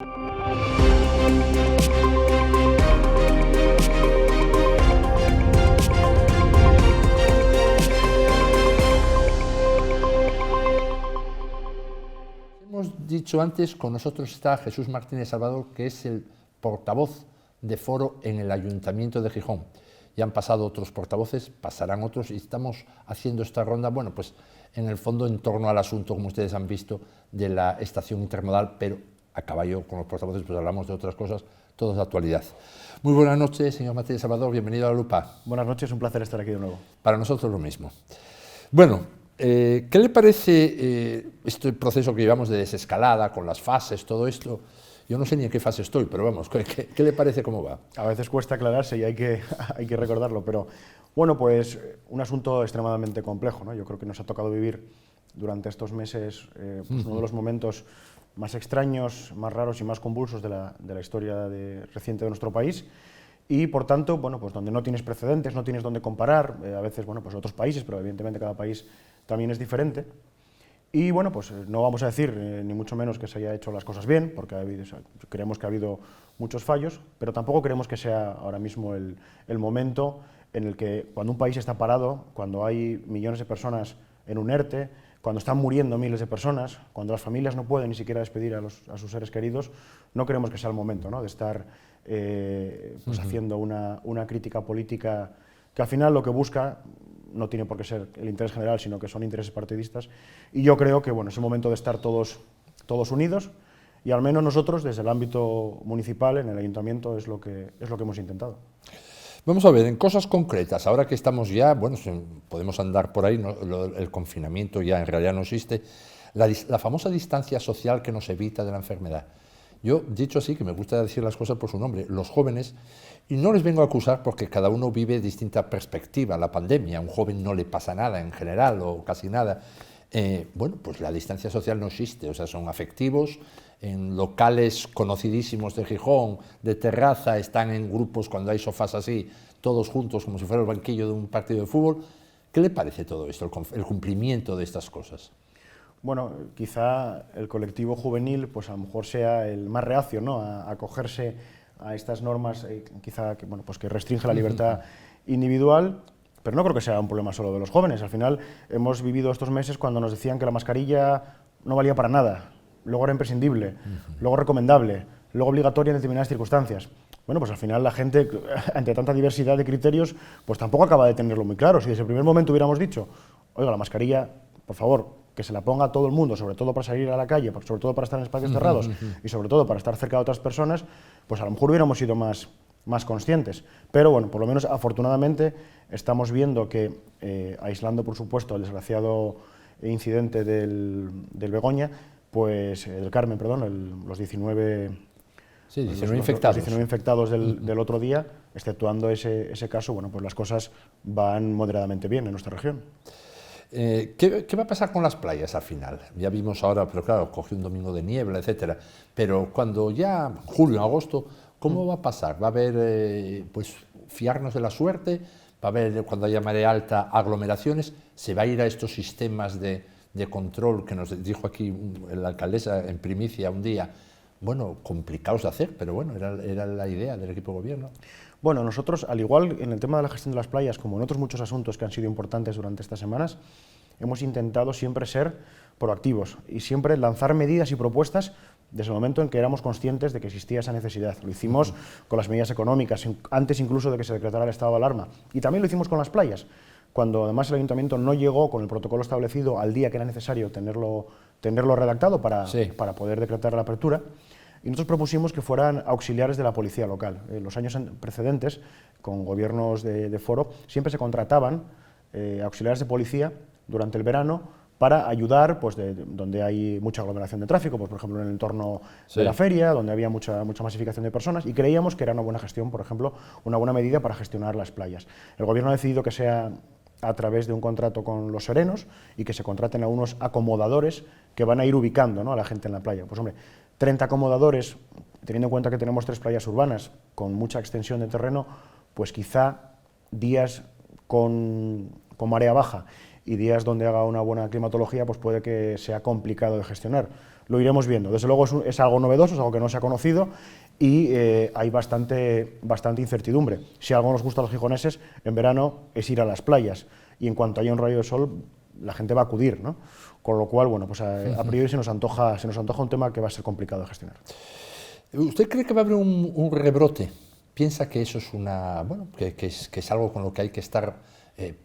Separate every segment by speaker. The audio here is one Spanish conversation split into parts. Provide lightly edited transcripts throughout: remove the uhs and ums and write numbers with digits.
Speaker 1: Hemos dicho antes, con nosotros está Jesús Martínez Salvador, que es el portavoz de Foro en el Ayuntamiento de Gijón. Ya han pasado otros portavoces, pasarán otros, y estamos haciendo esta ronda, bueno, pues en el fondo en torno al asunto, como ustedes han visto, de la estación intermodal, pero a caballo con los portavoces pues hablamos de otras cosas, todo de actualidad. Muy buenas noches, señor Martínez Salvador, bienvenido a La Lupa.
Speaker 2: Buenas noches, un placer estar aquí de nuevo.
Speaker 1: Para nosotros lo mismo. Bueno, ¿qué le parece este proceso que llevamos de desescalada, con las fases, todo esto? Yo no sé ni en qué fase estoy, pero vamos, ¿qué le parece cómo va?
Speaker 2: A veces cuesta aclararse y hay que recordarlo, pero bueno, pues un asunto extremadamente complejo, ¿no? Yo creo que nos ha tocado vivir durante estos meses pues uno de los momentos más extraños, más raros y más convulsos de la historia reciente de nuestro país. Y por tanto, bueno, pues donde no tienes precedentes, no tienes dónde comparar, a veces, bueno, pues otros países, pero evidentemente cada país también es diferente. Y bueno, pues no vamos a decir ni mucho menos que se haya hecho las cosas bien, porque creemos que ha habido muchos fallos, pero tampoco creemos que sea ahora mismo el momento en el que cuando un país está parado, cuando hay millones de personas en un ERTE, cuando están muriendo miles de personas, cuando las familias no pueden ni siquiera despedir a sus seres queridos, no creemos que sea el momento, ¿no?, de estar pues haciendo una crítica política que al final lo que busca no tiene por qué ser el interés general, sino que son intereses partidistas. Y yo creo que bueno, es el momento de estar todos unidos, y al menos nosotros, desde el ámbito municipal, en el ayuntamiento, es lo que hemos intentado.
Speaker 1: Vamos a ver, en cosas concretas, ahora que estamos ya, bueno, podemos andar por ahí, ¿no? El confinamiento ya en realidad no existe, la famosa distancia social que nos evita de la enfermedad. Yo, dicho así, que me gusta decir las cosas por su nombre, los jóvenes, y no les vengo a acusar porque cada uno vive distinta perspectiva, la pandemia, a un joven no le pasa nada en general o casi nada. Bueno, pues la distancia social no existe, o sea, son afectivos, en locales conocidísimos de Gijón, de terraza, están en grupos cuando hay sofás así, todos juntos como si fuera el banquillo de un partido de fútbol. ¿Qué le parece todo esto, el cumplimiento de estas cosas?
Speaker 2: Bueno, quizá el colectivo juvenil pues a lo mejor sea el más reacio, ¿no?, a acogerse a estas normas, quizá que, bueno, pues que restringe la libertad individual, pero no creo que sea un problema solo de los jóvenes. Al final hemos vivido estos meses cuando nos decían que la mascarilla no valía para nada, luego era imprescindible, luego recomendable, luego obligatoria en determinadas circunstancias. Bueno, pues al final la gente, ante tanta diversidad de criterios, pues tampoco acaba de tenerlo muy claro. Si desde el primer momento hubiéramos dicho, oiga, la mascarilla, por favor, que se la ponga todo el mundo, sobre todo para salir a la calle, sobre todo para estar en espacios cerrados y sobre todo para estar cerca de otras personas, pues a lo mejor hubiéramos sido más conscientes. Pero bueno, por lo menos afortunadamente estamos viendo que, aislando por supuesto el desgraciado incidente del Begoña, pues del Carmen, perdón, los 19...
Speaker 1: Sí, 19 infectados.
Speaker 2: Los 19 infectados del otro día, exceptuando ese caso, bueno, pues las cosas van moderadamente bien en nuestra región.
Speaker 1: ¿Qué va a pasar con las playas al final? Ya vimos ahora, pero claro, cogió un domingo de niebla, etcétera. Pero cuando ya, julio, agosto, ¿cómo va a pasar? ¿Va a haber, pues, fiarnos de la suerte? ¿Va a haber, cuando haya marea alta, aglomeraciones? ¿Se va a ir a estos sistemas de control que nos dijo aquí la alcaldesa en primicia un día? Bueno, complicados de hacer, pero bueno, era la idea del equipo de gobierno.
Speaker 2: Bueno, nosotros, al igual en el tema de la gestión de las playas, como en otros muchos asuntos que han sido importantes durante estas semanas, hemos intentado siempre ser proactivos y siempre lanzar medidas y propuestas desde el momento en que éramos conscientes de que existía esa necesidad. Lo hicimos con las medidas económicas, antes incluso de que se decretara el estado de alarma, y también lo hicimos con las playas, cuando además el ayuntamiento no llegó con el protocolo establecido al día que era necesario tenerlo redactado para poder decretar la apertura. Y nosotros propusimos que fueran auxiliares de la policía local. En los años precedentes, con gobiernos de Foro, siempre se contrataban auxiliares de policía durante el verano para ayudar pues, donde hay mucha aglomeración de tráfico, pues, por ejemplo en el entorno de la feria, donde había mucha masificación de personas, y creíamos que era una buena gestión, por ejemplo, una buena medida para gestionar las playas. El gobierno ha decidido que sea a través de un contrato con los serenos y que se contraten a unos acomodadores que van a ir ubicando, ¿no?, a la gente en la playa. Pues hombre, 30 acomodadores, teniendo en cuenta que tenemos 3 playas urbanas con mucha extensión de terreno, pues quizá días con marea baja y días donde haga una buena climatología, pues puede que sea complicado de gestionar. lo iremos viendo. Desde luego es algo novedoso, es algo que no se ha conocido y hay bastante incertidumbre. Si algo nos gusta a los gijoneses en verano es ir a las playas y en cuanto haya un rayo de sol la gente va a acudir, ¿no? Con lo cual, bueno, pues a priori se nos antoja un tema que va a ser complicado de gestionar.
Speaker 1: ¿Usted cree que va a haber un rebrote? ¿Piensa que eso es que es algo con lo que hay que estar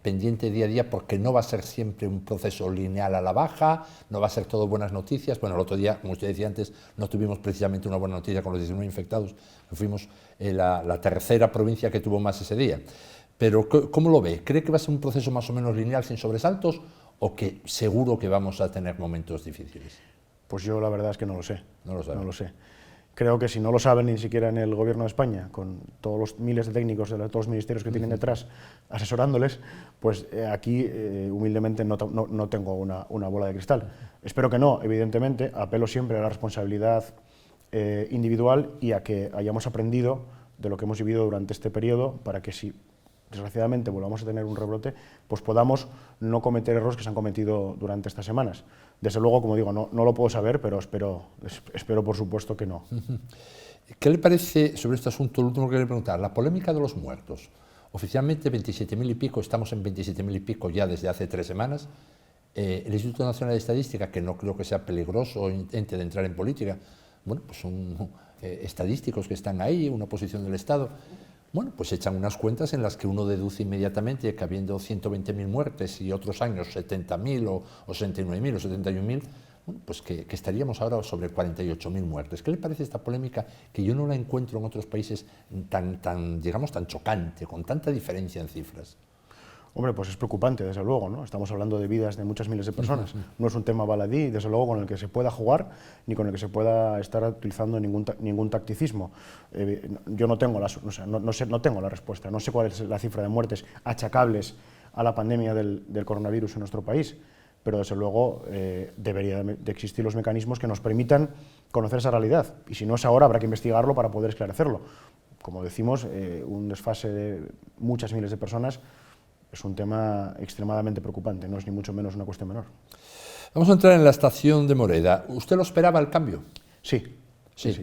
Speaker 1: pendiente día a día, porque no va a ser siempre un proceso lineal a la baja, no va a ser todo buenas noticias? Bueno, el otro día, como usted decía antes, no tuvimos precisamente una buena noticia con los 19 infectados, fuimos la tercera provincia que tuvo más ese día. Pero, ¿cómo lo ve? ¿Cree que va a ser un proceso más o menos lineal, sin sobresaltos, o que seguro que vamos a tener momentos difíciles?
Speaker 2: Pues yo la verdad es que no lo sé.
Speaker 1: No lo sabe.
Speaker 2: No lo sé. Creo que si no lo saben ni siquiera en el Gobierno de España, con todos los miles de técnicos de todos los ministerios que tienen detrás asesorándoles, pues aquí humildemente no tengo una bola de cristal. Espero que no, evidentemente, apelo siempre a la responsabilidad individual y a que hayamos aprendido de lo que hemos vivido durante este periodo para que si desgraciadamente volvamos a tener un rebrote, pues podamos no cometer errores que se han cometido durante estas semanas. Desde luego, como digo, no lo puedo saber, pero espero por supuesto que no.
Speaker 1: ¿Qué le parece sobre este asunto? Lo último que le preguntar, la polémica de los muertos. Oficialmente 27.000 y pico, estamos en 27.000 y pico ya desde hace 3 semanas. El Instituto Nacional de Estadística, que no creo que sea peligroso ente de entrar en política, bueno, pues son estadísticos que están ahí, una posición del Estado. Bueno, pues echan unas cuentas en las que uno deduce inmediatamente que habiendo 120.000 muertes y otros años 70.000 o 69.000 o 71.000, bueno, pues que estaríamos ahora sobre 48.000 muertes. ¿Qué le parece esta polémica que yo no la encuentro en otros países digamos, tan chocante, con tanta diferencia en cifras?
Speaker 2: Hombre, pues es preocupante, desde luego, ¿no? Estamos hablando de vidas de muchas miles de personas. No es un tema baladí, desde luego, con el que se pueda jugar ni con el que se pueda estar utilizando ningún tacticismo. Yo no tengo no tengo la respuesta, no sé cuál es la cifra de muertes achacables a la pandemia del coronavirus en nuestro país, pero desde luego debería de existir los mecanismos que nos permitan conocer esa realidad. Y si no es ahora, habrá que investigarlo para poder esclarecerlo. Como decimos, un desfase de muchas miles de personas es un tema extremadamente preocupante, no es ni mucho menos una cuestión menor.
Speaker 1: Vamos a entrar en la estación de Moreda. ¿Usted lo esperaba el cambio?
Speaker 2: Sí.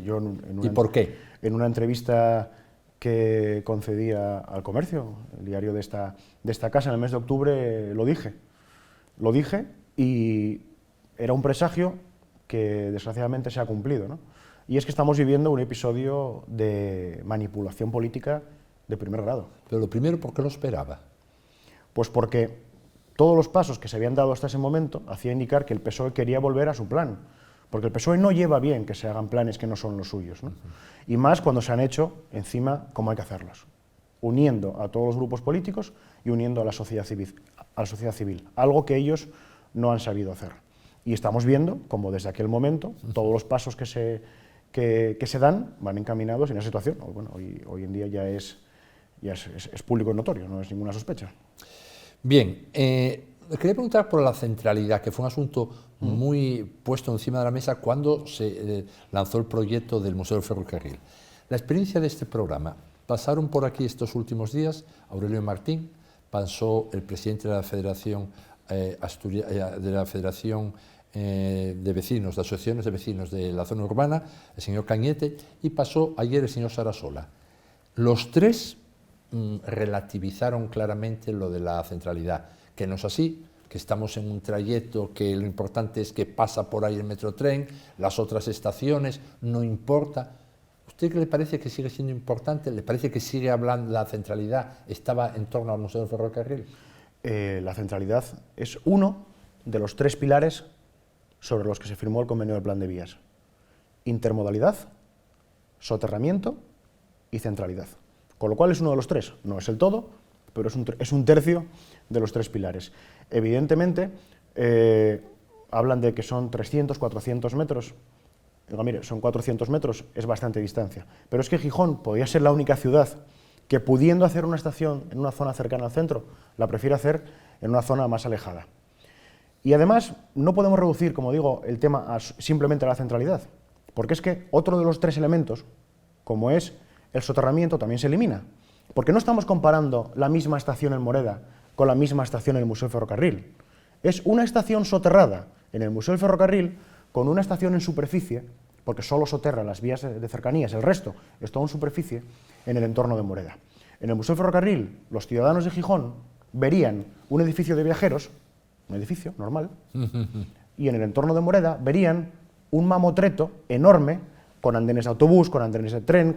Speaker 1: Yo ¿Y por qué?
Speaker 2: En una entrevista que concedía al Comercio, el diario de esta casa, en el mes de octubre, lo dije y era un presagio que desgraciadamente se ha cumplido, ¿no? Y es que estamos viviendo un episodio de manipulación política de primer grado.
Speaker 1: Pero lo primero, ¿por qué lo esperaba?
Speaker 2: Pues porque todos los pasos que se habían dado hasta ese momento hacían indicar que el PSOE quería volver a su plan, porque el PSOE no lleva bien que se hagan planes que no son los suyos, ¿no? Y más cuando se han hecho encima como hay que hacerlos, uniendo a todos los grupos políticos y uniendo a la sociedad civil, algo que ellos no han sabido hacer. Y estamos viendo como desde aquel momento todos los pasos que se dan van encaminados en esa situación. Bueno, hoy en día ya es público y notorio, no es ninguna sospecha.
Speaker 1: Bien, quería preguntar por la centralidad, que fue un asunto muy puesto encima de la mesa cuando se lanzó el proyecto del Museo del Ferrocarril. La experiencia de este programa, pasaron por aquí estos últimos días Aurelio Martín, pasó el presidente de la Federación de Vecinos, de Asociaciones de Vecinos de la Zona Urbana, el señor Cañete, y pasó ayer el señor Sarasola. Los tres relativizaron claramente lo de la centralidad, que no es así, que estamos en un trayecto que lo importante es que pasa por ahí el metrotren, las otras estaciones, no importa. ¿Usted qué le parece que sigue siendo importante? ¿Le parece que sigue hablando la centralidad? ¿Estaba en torno al Museo del Ferrocarril?
Speaker 2: La centralidad es uno de los 3 pilares sobre los que se firmó el convenio del Plan de Vías: intermodalidad, soterramiento y centralidad. Con lo cual es uno de los 3, no es el todo, pero es un tercio de los 3 pilares. Evidentemente, hablan de que son 300, 400 metros. Digo, mire, son 400 metros, es bastante distancia. Pero es que Gijón podría ser la única ciudad que, pudiendo hacer una estación en una zona cercana al centro, la prefiere hacer en una zona más alejada. Y además, no podemos reducir, como digo, el tema simplemente a la centralidad, porque es que otro de los 3 elementos, como es el soterramiento, también se elimina, porque no estamos comparando la misma estación en Moreda con la misma estación en el Museo del Ferrocarril. Es una estación soterrada en el Museo del Ferrocarril con una estación en superficie, porque solo soterra las vías de cercanías, el resto es todo en superficie, en el entorno de Moreda. En el Museo del Ferrocarril, los ciudadanos de Gijón verían un edificio de viajeros, un edificio normal, y en el entorno de Moreda verían un mamotreto enorme, con andenes de autobús, con andenes de tren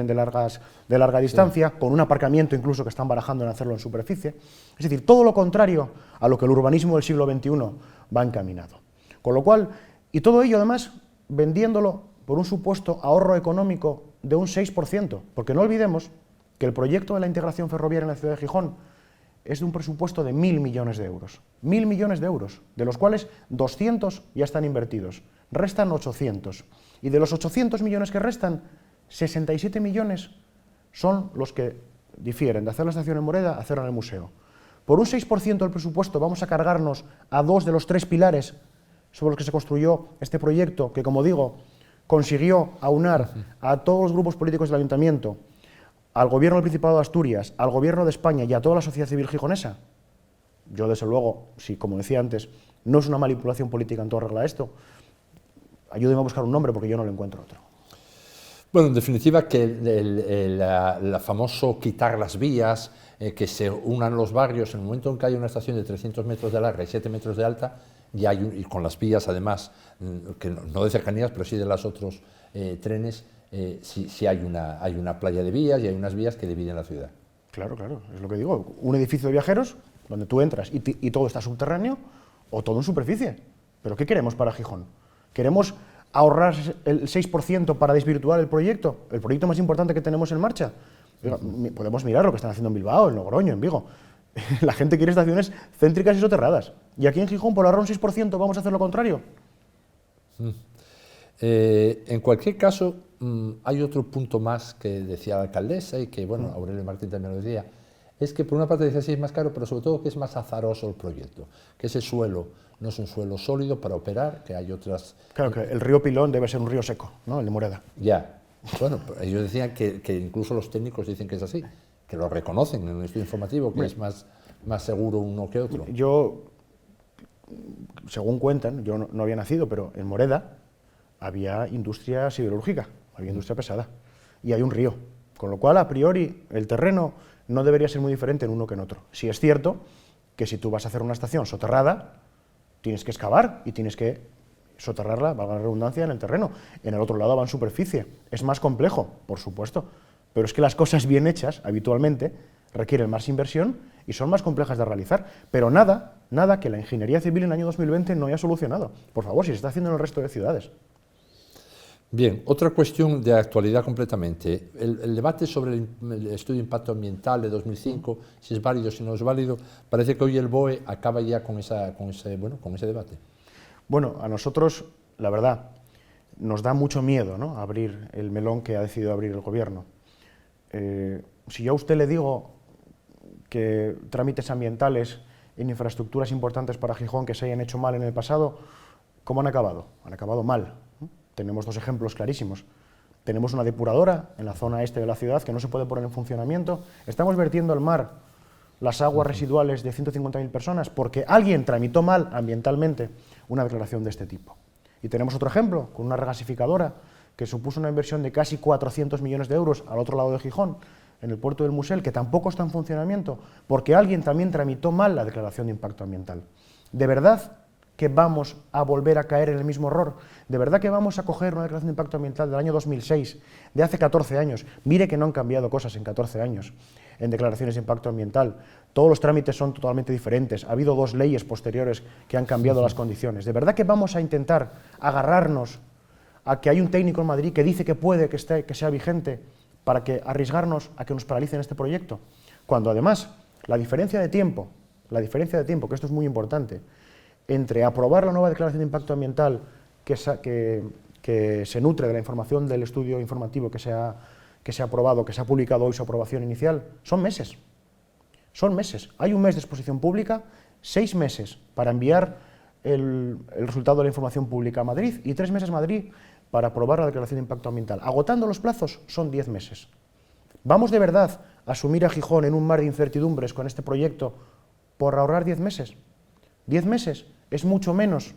Speaker 2: de larga distancia, sí, con un aparcamiento incluso que están barajando en hacerlo en superficie. Es decir, todo lo contrario a lo que el urbanismo del siglo XXI va encaminado. Con lo cual, y todo ello además vendiéndolo por un supuesto ahorro económico de un 6%, porque no olvidemos que el proyecto de la integración ferroviaria en la ciudad de Gijón es de un presupuesto de 1.000 millones de euros. 1.000 millones de euros, de los cuales 200 ya están invertidos, restan 800. Y de los 800 millones que restan, 67 millones son los que difieren de hacer la estación en Moreda a hacerla en el museo. Por un 6% del presupuesto vamos a cargarnos a 2 de los 3 pilares sobre los que se construyó este proyecto, que, como digo, consiguió aunar a todos los grupos políticos del Ayuntamiento, al Gobierno del Principado de Asturias, al Gobierno de España y a toda la sociedad civil gijonesa. Yo, desde luego, si, como decía antes, no es una manipulación política en toda regla esto, ayúdeme a buscar un nombre porque yo no lo encuentro otro.
Speaker 1: Bueno, en definitiva, que el famoso quitar las vías, que se unan los barrios, en el momento en que hay una estación de 300 metros de larga y 7 metros de alta, ya hay y con las vías, además, que no de cercanías, pero sí de los otros trenes, sí hay una playa de vías y hay unas vías que dividen la ciudad.
Speaker 2: Claro, claro, es lo que digo. Un edificio de viajeros, donde tú entras y todo está subterráneo, o todo en superficie. ¿Pero qué queremos para Gijón? ¿Queremos ahorrar el 6% para desvirtuar el proyecto más importante que tenemos en marcha? Podemos mirar lo que están haciendo en Bilbao, en Logroño, en Vigo. La gente quiere estaciones céntricas y soterradas. Y aquí en Gijón, por ahorrar un 6%, vamos a hacer lo contrario.
Speaker 1: En cualquier caso, hay otro punto más que decía la alcaldesa y que, bueno, Aurelio Martín también lo decía, es que por una parte dice sí es más caro, pero sobre todo que es más azaroso el proyecto, que ese suelo no es un suelo sólido para operar, que hay otras...
Speaker 2: Claro, que el río Pilón debe ser un río seco, ¿no? El de Moreda.
Speaker 1: Ya, bueno, ellos decían que incluso los técnicos dicen que es así, que lo reconocen en el estudio informativo, que es más seguro uno que otro.
Speaker 2: Yo, según cuentan, yo no había nacido, pero en Moreda había industria siderúrgica, había industria pesada, y hay un río, con lo cual, a priori, el terreno no debería ser muy diferente en uno que en otro. Sí es cierto que si tú vas a hacer una estación soterrada, tienes que excavar y tienes que soterrarla, valga la redundancia, en el terreno. En el otro lado va en superficie. Es más complejo, por supuesto, pero es que las cosas bien hechas, habitualmente, requieren más inversión y son más complejas de realizar. Pero nada que la ingeniería civil en el año 2020 no haya solucionado. Por favor, si se está haciendo en el resto de ciudades.
Speaker 1: Bien, otra cuestión de actualidad completamente. El debate sobre el estudio de impacto ambiental de 2005, si es válido, si no es válido, parece que hoy el BOE acaba ya con ese debate. Bueno,
Speaker 2: a nosotros, la verdad, nos da mucho miedo, ¿no?, abrir el melón que ha decidido abrir el Gobierno. Si yo a usted le digo que trámites ambientales en infraestructuras importantes para Gijón que se hayan hecho mal en el pasado, ¿cómo han acabado? Han acabado mal. Tenemos dos ejemplos clarísimos. Tenemos una depuradora en la zona este de la ciudad que no se puede poner en funcionamiento. Estamos vertiendo al mar las aguas residuales de 150.000 personas porque alguien tramitó mal ambientalmente una declaración de este tipo. Y tenemos otro ejemplo, con una regasificadora que supuso una inversión de casi 400 millones de euros al otro lado de Gijón, en el puerto del Musel, que tampoco está en funcionamiento porque alguien también tramitó mal la declaración de impacto ambiental. ¿De verdad que vamos a volver a caer en el mismo error? ¿De verdad que vamos a coger una declaración de impacto ambiental del año 2006, de hace 14 años? Mire que no han cambiado cosas en 14 años en declaraciones de impacto ambiental. Todos los trámites son totalmente diferentes. Ha habido 2 leyes posteriores que han cambiado las condiciones. ¿De verdad que vamos a intentar agarrarnos a que hay un técnico en Madrid que dice que puede que sea vigente para que arriesgarnos a que nos paralicen este proyecto? Cuando además la diferencia de tiempo, que esto es muy importante, entre aprobar la nueva declaración de impacto ambiental que se nutre de la información del estudio informativo que se ha aprobado, que se ha publicado hoy su aprobación inicial, son meses. Son meses. Hay un mes de exposición pública, 6 meses para enviar el resultado de la información pública a Madrid y 3 meses Madrid para aprobar la declaración de impacto ambiental. Agotando los plazos, son 10 meses. ¿Vamos de verdad a sumir a Gijón en un mar de incertidumbres con este proyecto por ahorrar 10 meses? 10 meses es mucho menos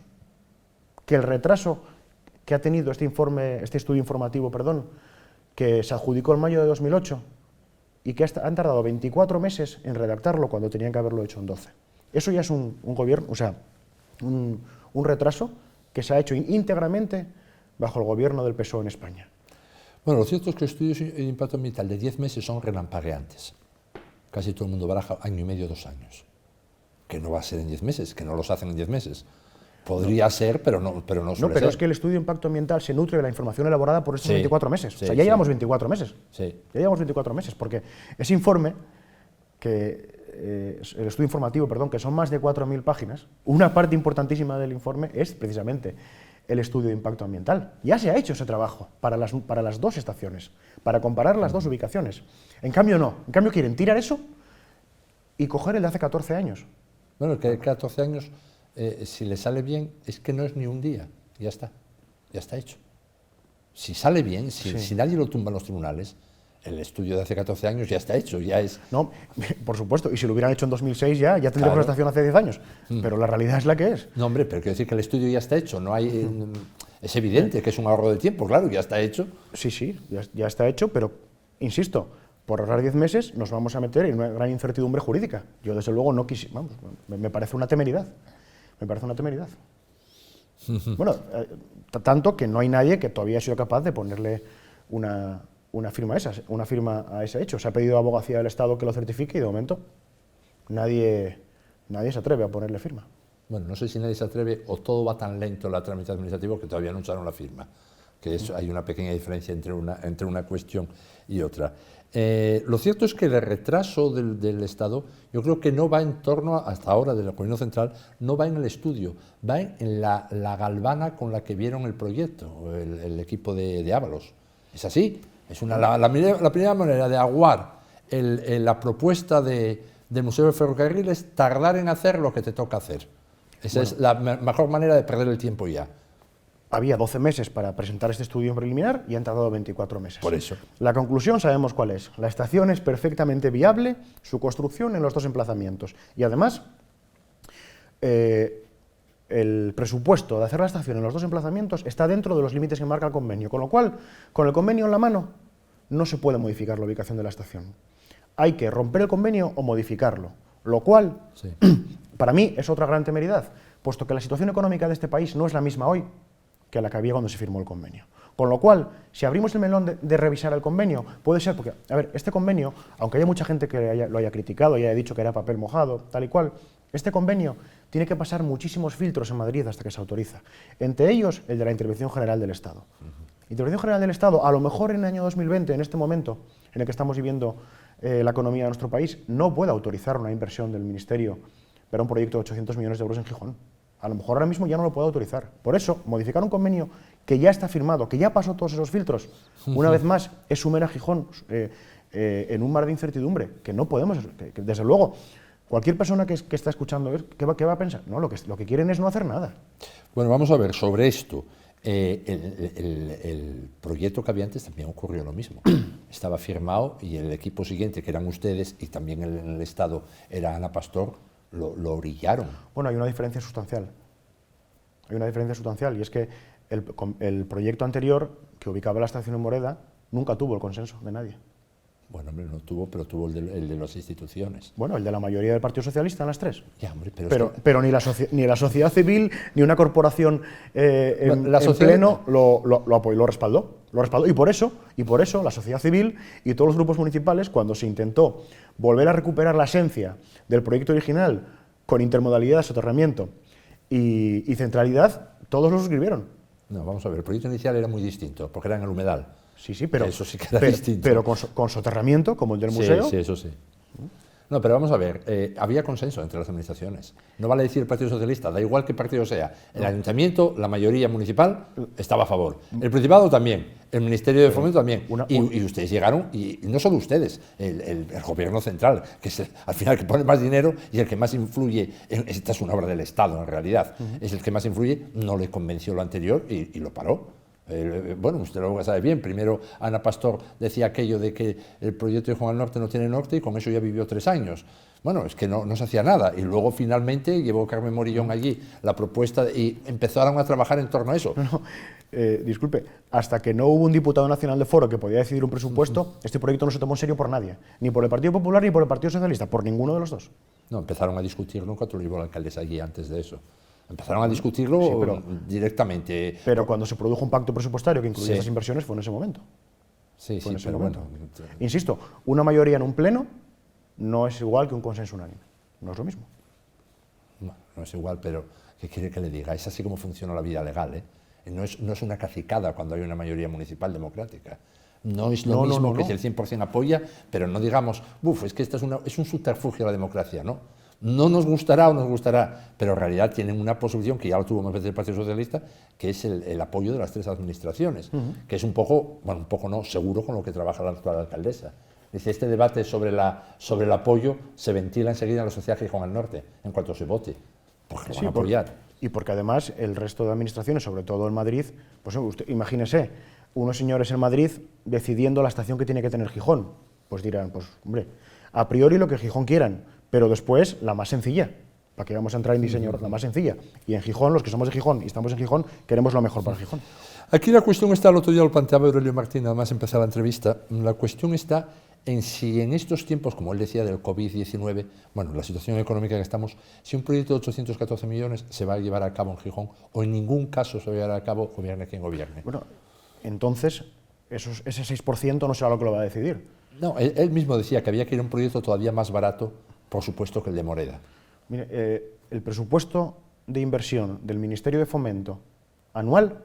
Speaker 2: que el retraso que ha tenido este estudio informativo, que se adjudicó en mayo de 2008 y que han tardado 24 meses en redactarlo cuando tenían que haberlo hecho en 12. Eso ya es un gobierno, o sea, un retraso que se ha hecho íntegramente bajo el gobierno del PSOE en España.
Speaker 1: Bueno, lo cierto es que estudios de impacto ambiental de 10 meses son relampagueantes. Casi todo el mundo baraja año y medio, 2 años. Que no va a ser en 10 meses, que no los hacen en 10 meses. Podría ser, pero no suele ser.
Speaker 2: Pero es que el estudio de impacto ambiental se nutre de la información elaborada por estos 24 meses.
Speaker 1: Sí,
Speaker 2: o sea, ya llevamos 24 meses.
Speaker 1: Sí.
Speaker 2: Ya llevamos 24 meses, porque ese informe, el estudio informativo, que son más de 4.000 páginas, una parte importantísima del informe es precisamente el estudio de impacto ambiental. Ya se ha hecho ese trabajo para las 2 estaciones, para comparar las 2 ubicaciones. En cambio, no. En cambio, quieren tirar eso y coger el de hace 14 años.
Speaker 1: Bueno, que 14 años, si le sale bien, es que no es ni un día. Ya está hecho. Si sale bien, si nadie lo tumba en los tribunales, el estudio de hace 14 años ya está hecho, ya es...
Speaker 2: No, por supuesto, y si lo hubieran hecho en 2006 ya tendríamos la estación hace 10 años, pero la realidad es la que es.
Speaker 1: No, hombre, pero quiero decir que el estudio ya está hecho, no hay... Es evidente que es un ahorro de tiempo, claro, ya está hecho.
Speaker 2: Sí, ya está hecho, pero, insisto, por ahorrar 10 meses nos vamos a meter en una gran incertidumbre jurídica. Yo, desde luego, no quise... Vamos, me parece una temeridad. Me parece una temeridad. Bueno, tanto que no hay nadie que todavía ha sido capaz de ponerle una firma a ese hecho. Se ha pedido a Abogacía del Estado que lo certifique y de momento nadie se atreve a ponerle firma.
Speaker 1: Bueno, no sé si nadie se atreve o todo va tan lento en la trámite administrativo que todavía no echaron la firma. Que hay una pequeña diferencia entre una cuestión y otra. Lo cierto es que el retraso del Estado, yo creo que no va en torno, hasta ahora, del Gobierno Central, no va en el estudio, va en la galvana con la que vieron el proyecto, el equipo de Ábalos. Es así, es la primera manera de aguar la propuesta del Museo del Ferrocarril es tardar en hacer lo que te toca hacer. Esa es la mejor manera de perder el tiempo ya.
Speaker 2: Había 12 meses para presentar este estudio preliminar y han tardado 24 meses.
Speaker 1: Por eso.
Speaker 2: La conclusión sabemos cuál es. La estación es perfectamente viable, su construcción en los 2 emplazamientos. Y además, el presupuesto de hacer la estación en los 2 emplazamientos está dentro de los límites que marca el convenio. Con lo cual, con el convenio en la mano, no se puede modificar la ubicación de la estación. Hay que romper el convenio o modificarlo. Lo cual, para mí, es otra gran temeridad, puesto que la situación económica de este país no es la misma hoy que la que había cuando se firmó el convenio. Con lo cual, si abrimos el melón de revisar el convenio, puede ser porque, a ver, este convenio, aunque haya mucha gente que lo haya criticado y haya dicho que era papel mojado, tal y cual, este convenio tiene que pasar muchísimos filtros en Madrid hasta que se autoriza. Entre ellos, el de la Intervención General del Estado. Intervención General del Estado, a lo mejor en el año 2020, en este momento en el que estamos viviendo la economía de nuestro país, no puede autorizar una inversión del Ministerio para un proyecto de 800 millones de euros en Gijón. A lo mejor ahora mismo ya no lo puede autorizar. Por eso, modificar un convenio que ya está firmado, que ya pasó todos esos filtros, una vez más, es sumer a Gijón en un mar de incertidumbre, que no podemos, que desde luego, cualquier persona que está escuchando, ¿qué va a pensar? No, lo que quieren es no hacer nada.
Speaker 1: Bueno, vamos a ver, sobre esto, el proyecto que había antes también ocurrió lo mismo. Estaba firmado y el equipo siguiente, que eran ustedes, y también en el Estado era Ana Pastor, lo orillaron.
Speaker 2: Bueno, hay una diferencia sustancial. Hay una diferencia sustancial y es que el proyecto anterior, que ubicaba la estación en Moreda, nunca tuvo el consenso de nadie.
Speaker 1: Bueno, hombre, no tuvo, pero tuvo el de las instituciones.
Speaker 2: Bueno, el de la mayoría del Partido Socialista en las 3.
Speaker 1: Ya, hombre,
Speaker 2: pero ni la sociedad civil ni una corporación en pleno lo apoyó, lo respaldó. Y por eso la sociedad civil y todos los grupos municipales, cuando se intentó volver a recuperar la esencia del proyecto original con intermodalidad, soterramiento y centralidad, todos lo suscribieron.
Speaker 1: No, vamos a ver, el proyecto inicial era muy distinto, porque era en el humedal.
Speaker 2: Sí, pero
Speaker 1: eso sí que era distinto.
Speaker 2: Pero con soterramiento, como el del museo.
Speaker 1: Sí, eso sí. No, pero vamos a ver, había consenso entre las administraciones. No vale decir el Partido Socialista, da igual qué partido sea. El Ayuntamiento, la mayoría municipal, estaba a favor. El Principado también, el Ministerio de Fomento también. Y ustedes llegaron, y no solo ustedes, el Gobierno Central, que es al final el que pone más dinero y el que más influye, esta es una obra del Estado en realidad, es el que más influye, no le convenció lo anterior y lo paró. Bueno, usted lo sabe bien, primero Ana Pastor decía aquello de que el proyecto de Gijón al Norte no tiene norte y con eso ya vivió 3 años. Bueno, es que no se hacía nada y luego finalmente llevó Carmen Morillón allí la propuesta y empezaron a trabajar en torno a eso.
Speaker 2: Disculpe, hasta que no hubo un diputado nacional de Foro que podía decidir un presupuesto, este proyecto no se tomó en serio por nadie, ni por el Partido Popular ni por el Partido Socialista, por ninguno de los dos.
Speaker 1: No, empezaron a discutirlo cuando lo llevó la alcaldesa allí antes de eso. Empezaron a discutirlo directamente.
Speaker 2: Pero cuando se produjo un pacto presupuestario que incluía esas inversiones fue en ese momento.
Speaker 1: Sí,
Speaker 2: fue en ese
Speaker 1: pero
Speaker 2: momento.
Speaker 1: bueno.
Speaker 2: Insisto, una mayoría en un pleno no es igual que un consenso unánime. No es lo mismo.
Speaker 1: No es igual, pero ¿qué quiere que le diga? Es así como funciona la vida legal, ¿eh? No es una cacicada cuando hay una mayoría municipal democrática. No es lo mismo que si el 100% apoya, pero no digamos, es que esta es un subterfugio de la democracia, ¿no? No nos gustará o nos gustará, pero en realidad tienen una posición que ya lo tuvo más veces el Partido Socialista, que es el apoyo de las 3 administraciones, que es un poco no, seguro con lo que trabaja la actual alcaldesa. Dice, este debate sobre el apoyo se ventila enseguida en la sociedad Gijón al Norte, en cuanto se vote, porque lo van a apoyar.
Speaker 2: Y porque además el resto de administraciones, sobre todo en Madrid, pues usted, imagínese, unos señores en Madrid decidiendo la estación que tiene que tener Gijón. Pues dirán, pues hombre, a priori lo que Gijón quieran, pero después la más sencilla. ¿Para qué vamos a entrar en diseño? La más sencilla. Y en Gijón, los que somos de Gijón y estamos en Gijón, queremos lo mejor para Gijón.
Speaker 1: Aquí la cuestión está, el otro día lo planteaba Aurelio Martín, nada más empezar la entrevista, la cuestión está en si en estos tiempos, como él decía, del COVID-19, bueno, la situación económica en que estamos, si un proyecto de 814 millones se va a llevar a cabo en Gijón o en ningún caso se va a llevar a cabo, gobierne quien gobierne.
Speaker 2: Bueno, entonces, ese 6% no será lo que lo va a decidir.
Speaker 1: No, él mismo decía que había que ir a un proyecto todavía más barato, por supuesto, que el de Moreda.
Speaker 2: Mire, el presupuesto de inversión del Ministerio de Fomento anual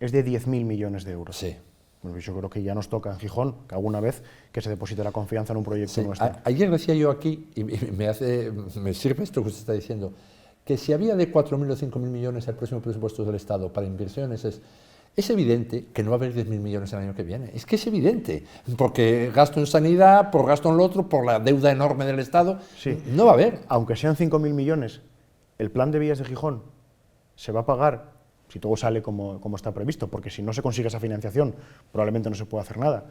Speaker 2: es de 10.000 millones de euros.
Speaker 1: Sí.
Speaker 2: Bueno, yo creo que ya nos toca en Gijón, que alguna vez que se deposite la confianza en un proyecto nuestro.
Speaker 1: Ayer decía yo aquí, y me sirve esto que usted está diciendo, que si había de 4.000 o 5.000 millones el próximo presupuesto del Estado para inversiones, es evidente que no va a haber 10.000 millones el año que viene. Es que es evidente, porque gasto en sanidad, por gasto en lo otro, por la deuda enorme del Estado, no va a haber.
Speaker 2: Aunque sean 5.000 millones, el plan de vías de Gijón se va a pagar si todo sale como está previsto, porque si no se consigue esa financiación, probablemente no se pueda hacer nada.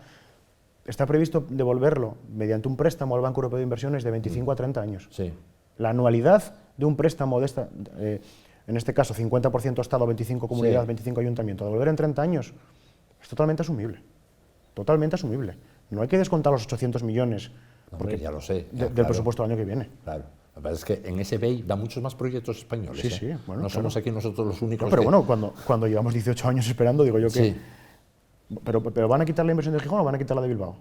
Speaker 2: Está previsto devolverlo mediante un préstamo al Banco Europeo de Inversiones de 25 a 30 años.
Speaker 1: Sí.
Speaker 2: La anualidad de un préstamo de esta, en este caso 50% Estado, 25 comunidad, 25 ayuntamiento, devolver en 30 años, es totalmente asumible. Totalmente asumible. No hay que descontar los 800 millones
Speaker 1: porque ya lo sé,
Speaker 2: del presupuesto del año que viene.
Speaker 1: Claro. Lo que pasa es que en ese BEI va muchos más proyectos españoles.
Speaker 2: Sí, bueno,
Speaker 1: no somos aquí nosotros los únicos.
Speaker 2: No, pero bueno, cuando llevamos 18 años esperando, digo yo que...
Speaker 1: Sí.
Speaker 2: Pero ¿van a quitar la inversión de Gijón o van a quitar la de Bilbao?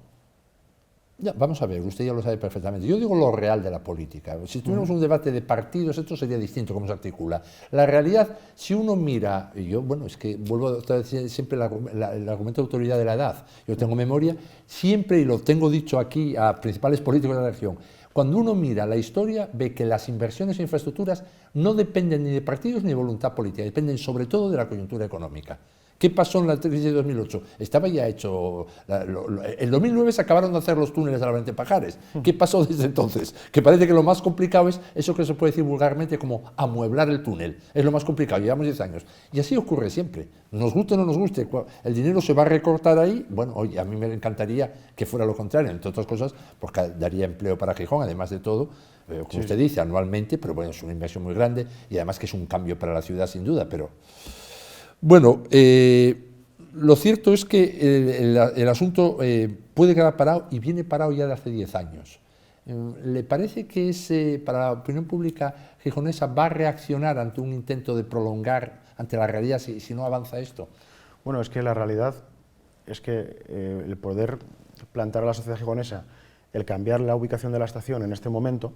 Speaker 1: Ya, vamos a ver, usted ya lo sabe perfectamente. Yo digo lo real de la política. Si tuviéramos un debate de partidos, esto sería distinto, cómo se articula. La realidad, si uno mira, y yo, bueno, es que vuelvo a decir siempre el argumento de autoridad de la edad. Yo tengo memoria, siempre, y lo tengo dicho aquí a principales políticos de la región, cuando uno mira la historia, ve que las inversiones en infraestructuras no dependen ni de partidos ni de voluntad política, dependen sobre todo de la coyuntura económica. ¿Qué pasó en la crisis de 2008? Estaba ya hecho... En 2009 se acabaron de hacer los túneles a la Valente Pajares. ¿Qué pasó desde entonces? Que parece que lo más complicado es eso que se puede decir vulgarmente como amueblar el túnel. Es lo más complicado, llevamos 10 años. Y así ocurre siempre. Nos guste o no nos guste, el dinero se va a recortar ahí. Bueno, oye, a mí me encantaría que fuera lo contrario, entre otras cosas, porque daría empleo para Gijón, además de todo, como usted dice, anualmente, pero bueno, es una inversión muy grande y además que es un cambio para la ciudad, sin duda, pero... Bueno, lo cierto es que el asunto puede quedar parado y viene parado ya de hace 10 años. ¿Le parece que para la opinión pública gijonesa va a reaccionar ante un intento de prolongar ante la realidad si no avanza esto?
Speaker 2: Bueno, es que la realidad es que el poder plantear a la sociedad gijonesa el cambiar la ubicación de la estación en este momento,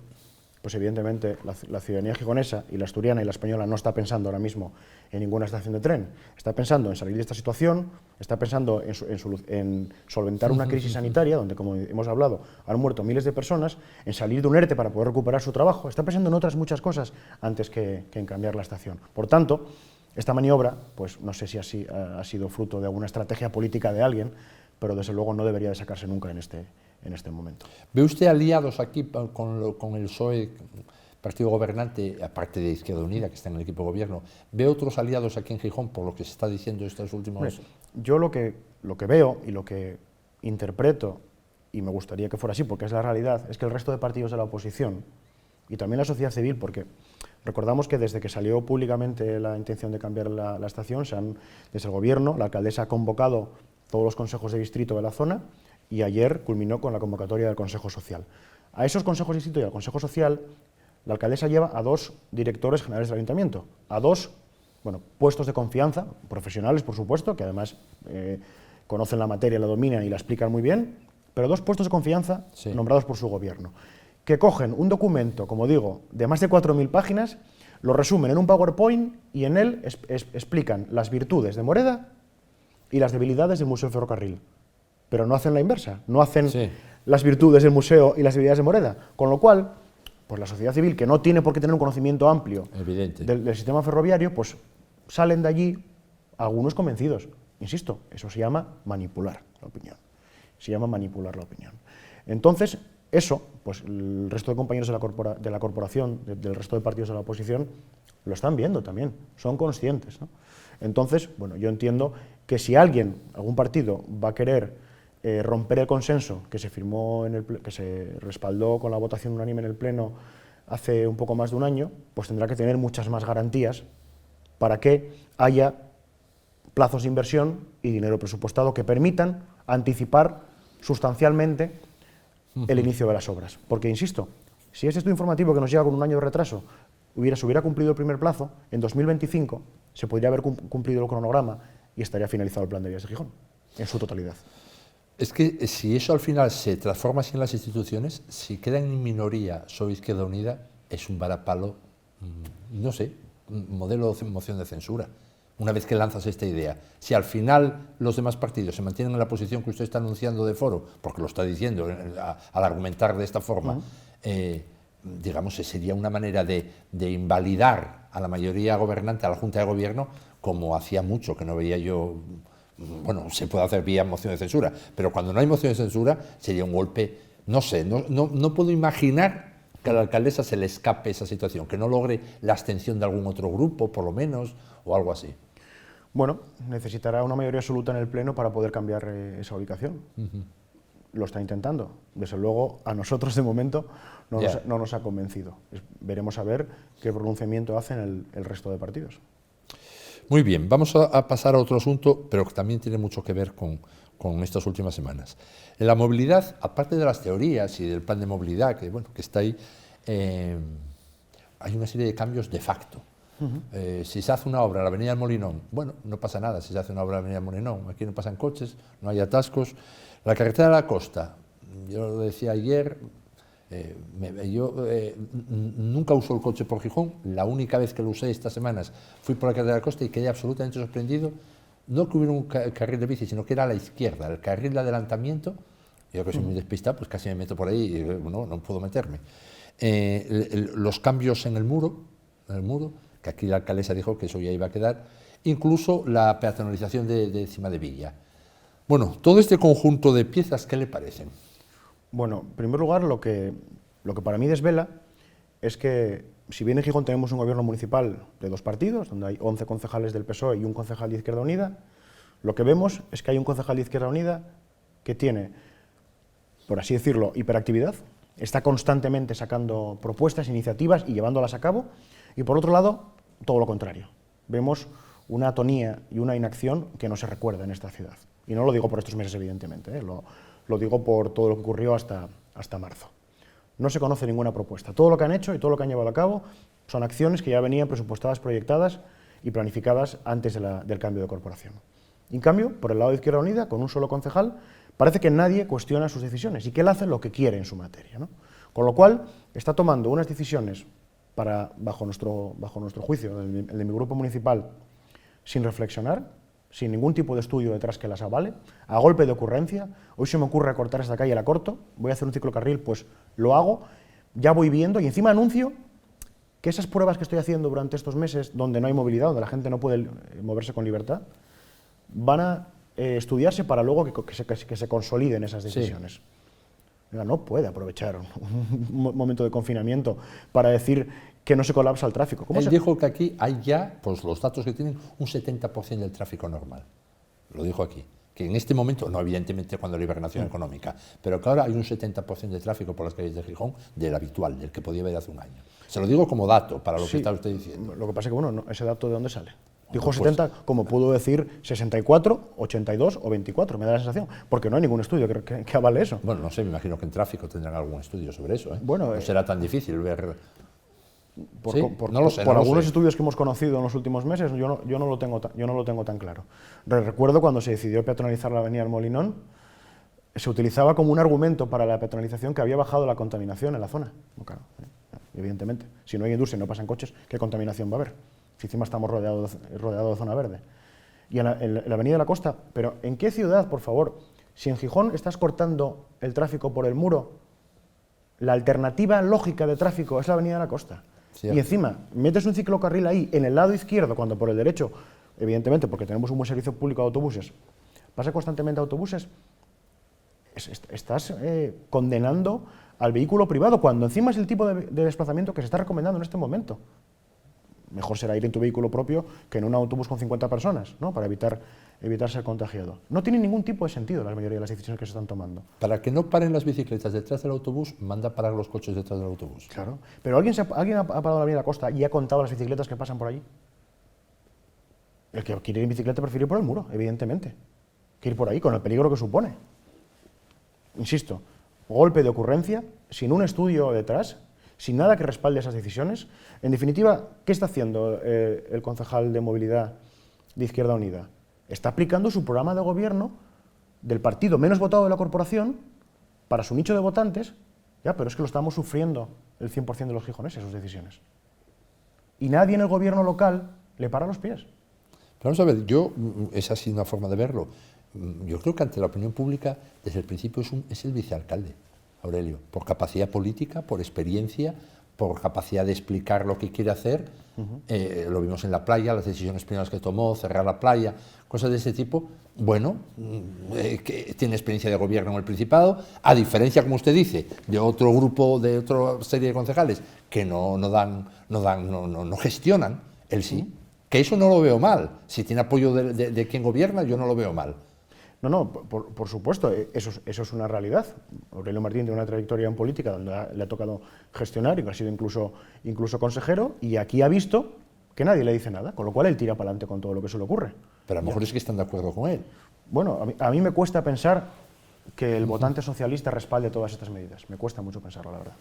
Speaker 2: pues evidentemente la ciudadanía gijonesa y la asturiana y la española no está pensando ahora mismo en ninguna estación de tren, está pensando en salir de esta situación, está pensando en solventar una crisis sanitaria, donde, como hemos hablado, han muerto miles de personas, en salir de un ERTE para poder recuperar su trabajo, está pensando en otras muchas cosas antes que en cambiar la estación. Por tanto, esta maniobra, pues no sé si ha sido fruto de alguna estrategia política de alguien, pero desde luego no debería de sacarse nunca en este momento.
Speaker 1: ¿Ve usted aliados aquí con el PSOE partido gobernante, aparte de Izquierda Unida, que está en el equipo de gobierno, ve otros aliados aquí en Gijón por lo que se está diciendo estos últimos...
Speaker 2: Yo lo que veo y lo que interpreto, y me gustaría que fuera así porque es la realidad, es que el resto de partidos de la oposición y también la sociedad civil, porque recordamos que desde que salió públicamente la intención de cambiar la estación, desde el gobierno, la alcaldesa ha convocado todos los consejos de distrito de la zona y ayer culminó con la convocatoria del Consejo Social. A esos consejos de distrito y al Consejo Social, la alcaldesa lleva a 2 directores generales del ayuntamiento, a 2 puestos de confianza, profesionales por supuesto, que además conocen la materia, la dominan y la explican muy bien, pero 2 puestos de confianza nombrados por su gobierno, que cogen un documento, como digo, de más de 4.000 páginas, lo resumen en un PowerPoint y en él explican las virtudes de Moreda y las debilidades del Museo Ferrocarril. Pero no hacen la inversa, no hacen las virtudes del museo y las debilidades de Moreda. Con lo cual, pues la sociedad civil, que no tiene por qué tener un conocimiento amplio del sistema ferroviario, pues salen de allí algunos convencidos. Insisto, eso se llama manipular la opinión. Se llama manipular la opinión. Entonces, eso, pues el resto de compañeros de la corporación, del resto de partidos de la oposición, lo están viendo también, son conscientes, ¿no? Entonces, bueno, yo entiendo que si algún partido va a querer romper el consenso que se firmó, que se respaldó con la votación unánime en el Pleno hace un poco más de un año, pues tendrá que tener muchas más garantías para que haya plazos de inversión y dinero presupuestado que permitan anticipar sustancialmente el inicio de las obras. Porque, insisto, si este estudio informativo que nos llega con un año de retraso se hubiera cumplido el primer plazo, en 2025 se podría haber cumplido el cronograma y estaría finalizado el plan de vías de Gijón, en su totalidad.
Speaker 1: Es que si eso al final se transforma así en las instituciones, si queda en minoría sobre Izquierda Unida, es un varapalo, no sé, un modelo de moción de censura. Una vez que lanzas esta idea, si al final los demás partidos se mantienen en la posición que usted está anunciando de foro, porque lo está diciendo al argumentar de esta forma, digamos, sería una manera de invalidar a la mayoría gobernante, a la Junta de Gobierno, como hacía mucho que no veía yo. Bueno, se puede hacer vía moción de censura, pero cuando no hay moción de censura sería un golpe, no sé, no puedo imaginar que a la alcaldesa se le escape esa situación, que no logre la abstención de algún otro grupo, por lo menos, o algo así.
Speaker 2: Bueno, necesitará una mayoría absoluta en el Pleno para poder cambiar esa ubicación. Lo está intentando. Desde luego, a nosotros de momento no nos ha convencido. Veremos a ver qué pronunciamiento hacen el resto de partidos.
Speaker 1: Muy bien, vamos a pasar a otro asunto, pero que también tiene mucho que ver con estas últimas semanas. En la movilidad, aparte de las teorías y del plan de movilidad, que está ahí, hay una serie de cambios de facto. Si se hace una obra en la avenida del Molinón, bueno, no pasa nada si se hace una obra en la avenida del Molinón, aquí no pasan coches, no hay atascos. La carretera de la costa, yo lo decía ayer, yo nunca uso el coche por Gijón, la única vez que lo usé estas semanas fui por la carretera de la costa y quedé absolutamente sorprendido, no que hubiera un carril de bici, sino que era a la izquierda, el carril de adelantamiento. Yo que soy muy despistado, pues casi me meto por ahí y no puedo meterme. Los cambios en el muro, que aquí la alcaldesa dijo que eso ya iba a quedar, incluso la peatonalización de Cima de Villa. Bueno, todo este conjunto de piezas, ¿qué le parecen?
Speaker 2: Bueno, en primer lugar, lo que para mí desvela es que, si bien en Gijón tenemos un gobierno municipal de 2 partidos, donde hay 11 concejales del PSOE y un concejal de Izquierda Unida, lo que vemos es que hay un concejal de Izquierda Unida que tiene, por así decirlo, hiperactividad, está constantemente sacando propuestas, iniciativas y llevándolas a cabo, y por otro lado, todo lo contrario. Vemos una atonía y una inacción que no se recuerda en esta ciudad. Y no lo digo por estos meses, evidentemente, lo digo por todo lo que ocurrió hasta marzo. No se conoce ninguna propuesta. Todo lo que han hecho y todo lo que han llevado a cabo son acciones que ya venían presupuestadas, proyectadas y planificadas antes del cambio de corporación. En cambio, por el lado de Izquierda Unida, con un solo concejal, parece que nadie cuestiona sus decisiones y que él hace lo que quiere en su materia, ¿no? Con lo cual, está tomando unas decisiones bajo nuestro juicio, el de mi grupo municipal, sin reflexionar, sin ningún tipo de estudio detrás que las avale, a golpe de ocurrencia. Hoy se me ocurre cortar esta calle, la corto, voy a hacer un ciclocarril, pues lo hago, ya voy viendo y encima anuncio que esas pruebas que estoy haciendo durante estos meses, donde no hay movilidad, donde la gente no puede moverse con libertad, van a estudiarse para luego que se consoliden esas decisiones. Sí. no puede aprovechar un momento de confinamiento para decir que no se colapsa el tráfico.
Speaker 1: Él dijo que aquí hay ya, pues los datos que tienen, un 70% del tráfico normal. Lo dijo aquí. Que en este momento, no evidentemente cuando la hibernación económica, pero que ahora hay un 70% de tráfico por las calles de Gijón del habitual, del que podía haber hace un año. Se lo digo como dato para lo que está usted diciendo.
Speaker 2: Lo que pasa es que, bueno, ese dato ¿de dónde sale? Dijo 70, como pudo decir 64, 82 o 24, me da la sensación, porque no hay ningún estudio que avale eso.
Speaker 1: Bueno, no sé, me imagino que en tráfico tendrán algún estudio sobre eso.
Speaker 2: Bueno,
Speaker 1: no será tan difícil ver...
Speaker 2: No lo sé, por algunos estudios que hemos conocido en los últimos meses, yo no lo tengo tan claro. Recuerdo cuando se decidió peatonalizar la avenida del Molinón, se utilizaba como un argumento para la peatonalización que había bajado la contaminación en la zona. Claro, evidentemente, si no hay industria y no pasan coches, ¿qué contaminación va a haber? Si encima estamos rodeados de zona verde. Y en la avenida de la Costa, pero ¿en qué ciudad, por favor? Si en Gijón estás cortando el tráfico por el muro, la alternativa lógica de tráfico es la avenida de la Costa. Cierto. Y encima, metes un ciclocarril ahí, en el lado izquierdo, cuando por el derecho, evidentemente, porque tenemos un buen servicio público de autobuses, pasa constantemente autobuses, estás condenando al vehículo privado, cuando encima es el tipo de desplazamiento que se está recomendando en este momento. Mejor será ir en tu vehículo propio que en un autobús con 50 personas, ¿no? Para evitar ser contagiado. No tiene ningún tipo de sentido la mayoría de las decisiones que se están tomando.
Speaker 1: Para que no paren las bicicletas detrás del autobús, manda parar los coches detrás del autobús.
Speaker 2: Claro, pero ¿alguien ha parado en la avenida de la Costa y ha contado las bicicletas que pasan por allí? El que quiere ir en bicicleta prefiere ir por el muro, evidentemente, que ir por ahí, con el peligro que supone. Insisto, golpe de ocurrencia, sin un estudio detrás, sin nada que respalde esas decisiones. En definitiva, ¿qué está haciendo el concejal de movilidad de Izquierda Unida? Está aplicando su programa de gobierno del partido menos votado de la corporación para su nicho de votantes, ya, pero es que lo estamos sufriendo el 100% de los gijoneses, sus decisiones. Y nadie en el gobierno local le para los pies.
Speaker 1: Pero vamos a ver, esa ha sido una forma de verlo. Yo creo que ante la opinión pública, desde el principio, es el vicealcalde, Aurelio, por capacidad política, por experiencia, por capacidad de explicar lo que quiere hacer. Lo vimos en la playa, las decisiones primeras que tomó, cerrar la playa, cosas de ese tipo. Bueno, que tiene experiencia de gobierno en el Principado, a diferencia, como usted dice, de otro grupo, de otra serie de concejales que no gestionan, él sí. Que eso no lo veo mal. Si tiene apoyo de quien gobierna, yo no lo veo mal.
Speaker 2: No, por supuesto, eso es una realidad. Aurelio Martín tiene una trayectoria en política donde le ha tocado gestionar y ha sido incluso consejero, y aquí ha visto que nadie le dice nada, con lo cual él tira para adelante con todo lo que se le ocurre.
Speaker 1: Pero a lo mejor es que están de acuerdo con él.
Speaker 2: Bueno, a mí me cuesta pensar que el votante socialista respalde todas estas medidas. Me cuesta mucho pensarlo, la verdad.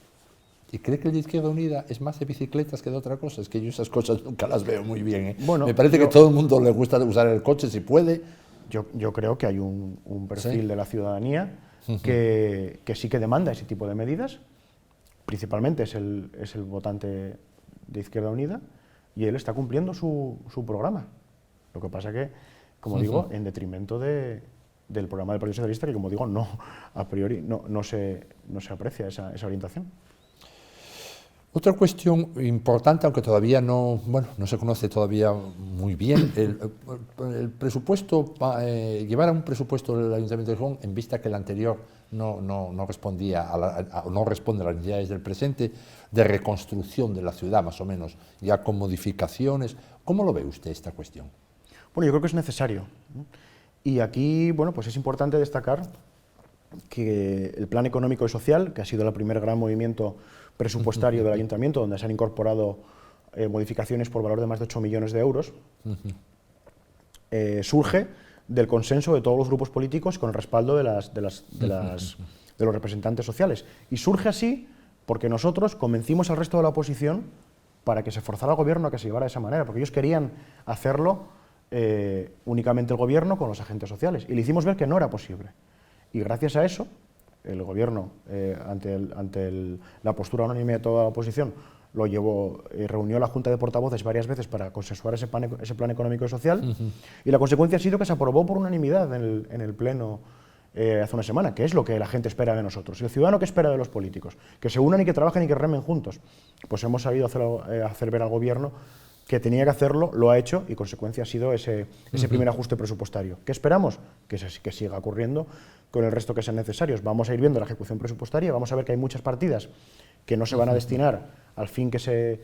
Speaker 1: ¿Y cree que el de Izquierda Unida es más de bicicletas que de otra cosa? Es que yo esas cosas nunca las veo muy bien, ¿eh?
Speaker 2: Bueno,
Speaker 1: me parece que a todo el mundo le gusta usar el coche si puede.
Speaker 2: Yo creo que hay un perfil de la ciudadanía que sí que demanda ese tipo de medidas. Principalmente es el votante de Izquierda Unida, y él está cumpliendo su programa. Lo que pasa que, como digo, en detrimento del programa del Partido Socialista, que, como digo, a priori no se aprecia esa orientación.
Speaker 1: Otra cuestión importante, aunque todavía no se conoce todavía muy bien, el presupuesto, llevar a un presupuesto del Ayuntamiento de Gijón, en vista que el anterior no respondía no responde a las necesidades del presente, de reconstrucción de la ciudad, más o menos, ya con modificaciones. ¿Cómo lo ve usted esta cuestión?
Speaker 2: Bueno, yo creo que es necesario. Y aquí, pues es importante destacar que el Plan Económico y Social, que ha sido el primer gran movimiento presupuestario del Ayuntamiento, donde se han incorporado modificaciones por valor de más de 8 millones de euros, surge del consenso de todos los grupos políticos con el respaldo de los representantes sociales. Y surge así porque nosotros convencimos al resto de la oposición para que se forzara al gobierno a que se llevara de esa manera, porque ellos querían hacerlo únicamente el gobierno con los agentes sociales, y le hicimos ver que no era posible. Y gracias a eso, el gobierno, ante la postura unánime de toda la oposición, lo llevó, reunió la Junta de Portavoces varias veces para consensuar ese plan económico y social, y la consecuencia ha sido que se aprobó por unanimidad en el Pleno hace una semana, que es lo que la gente espera de nosotros. ¿Y el ciudadano qué espera de los políticos? Que se unan y que trabajen y que remen juntos. Pues hemos sabido hacer ver al gobierno que tenía que hacerlo, lo ha hecho, y consecuencia ha sido ese primer ajuste presupuestario. ¿Qué esperamos? Que siga ocurriendo, con el resto que sean necesarios. Vamos a ir viendo la ejecución presupuestaria, vamos a ver que hay muchas partidas que no se van a destinar al fin que se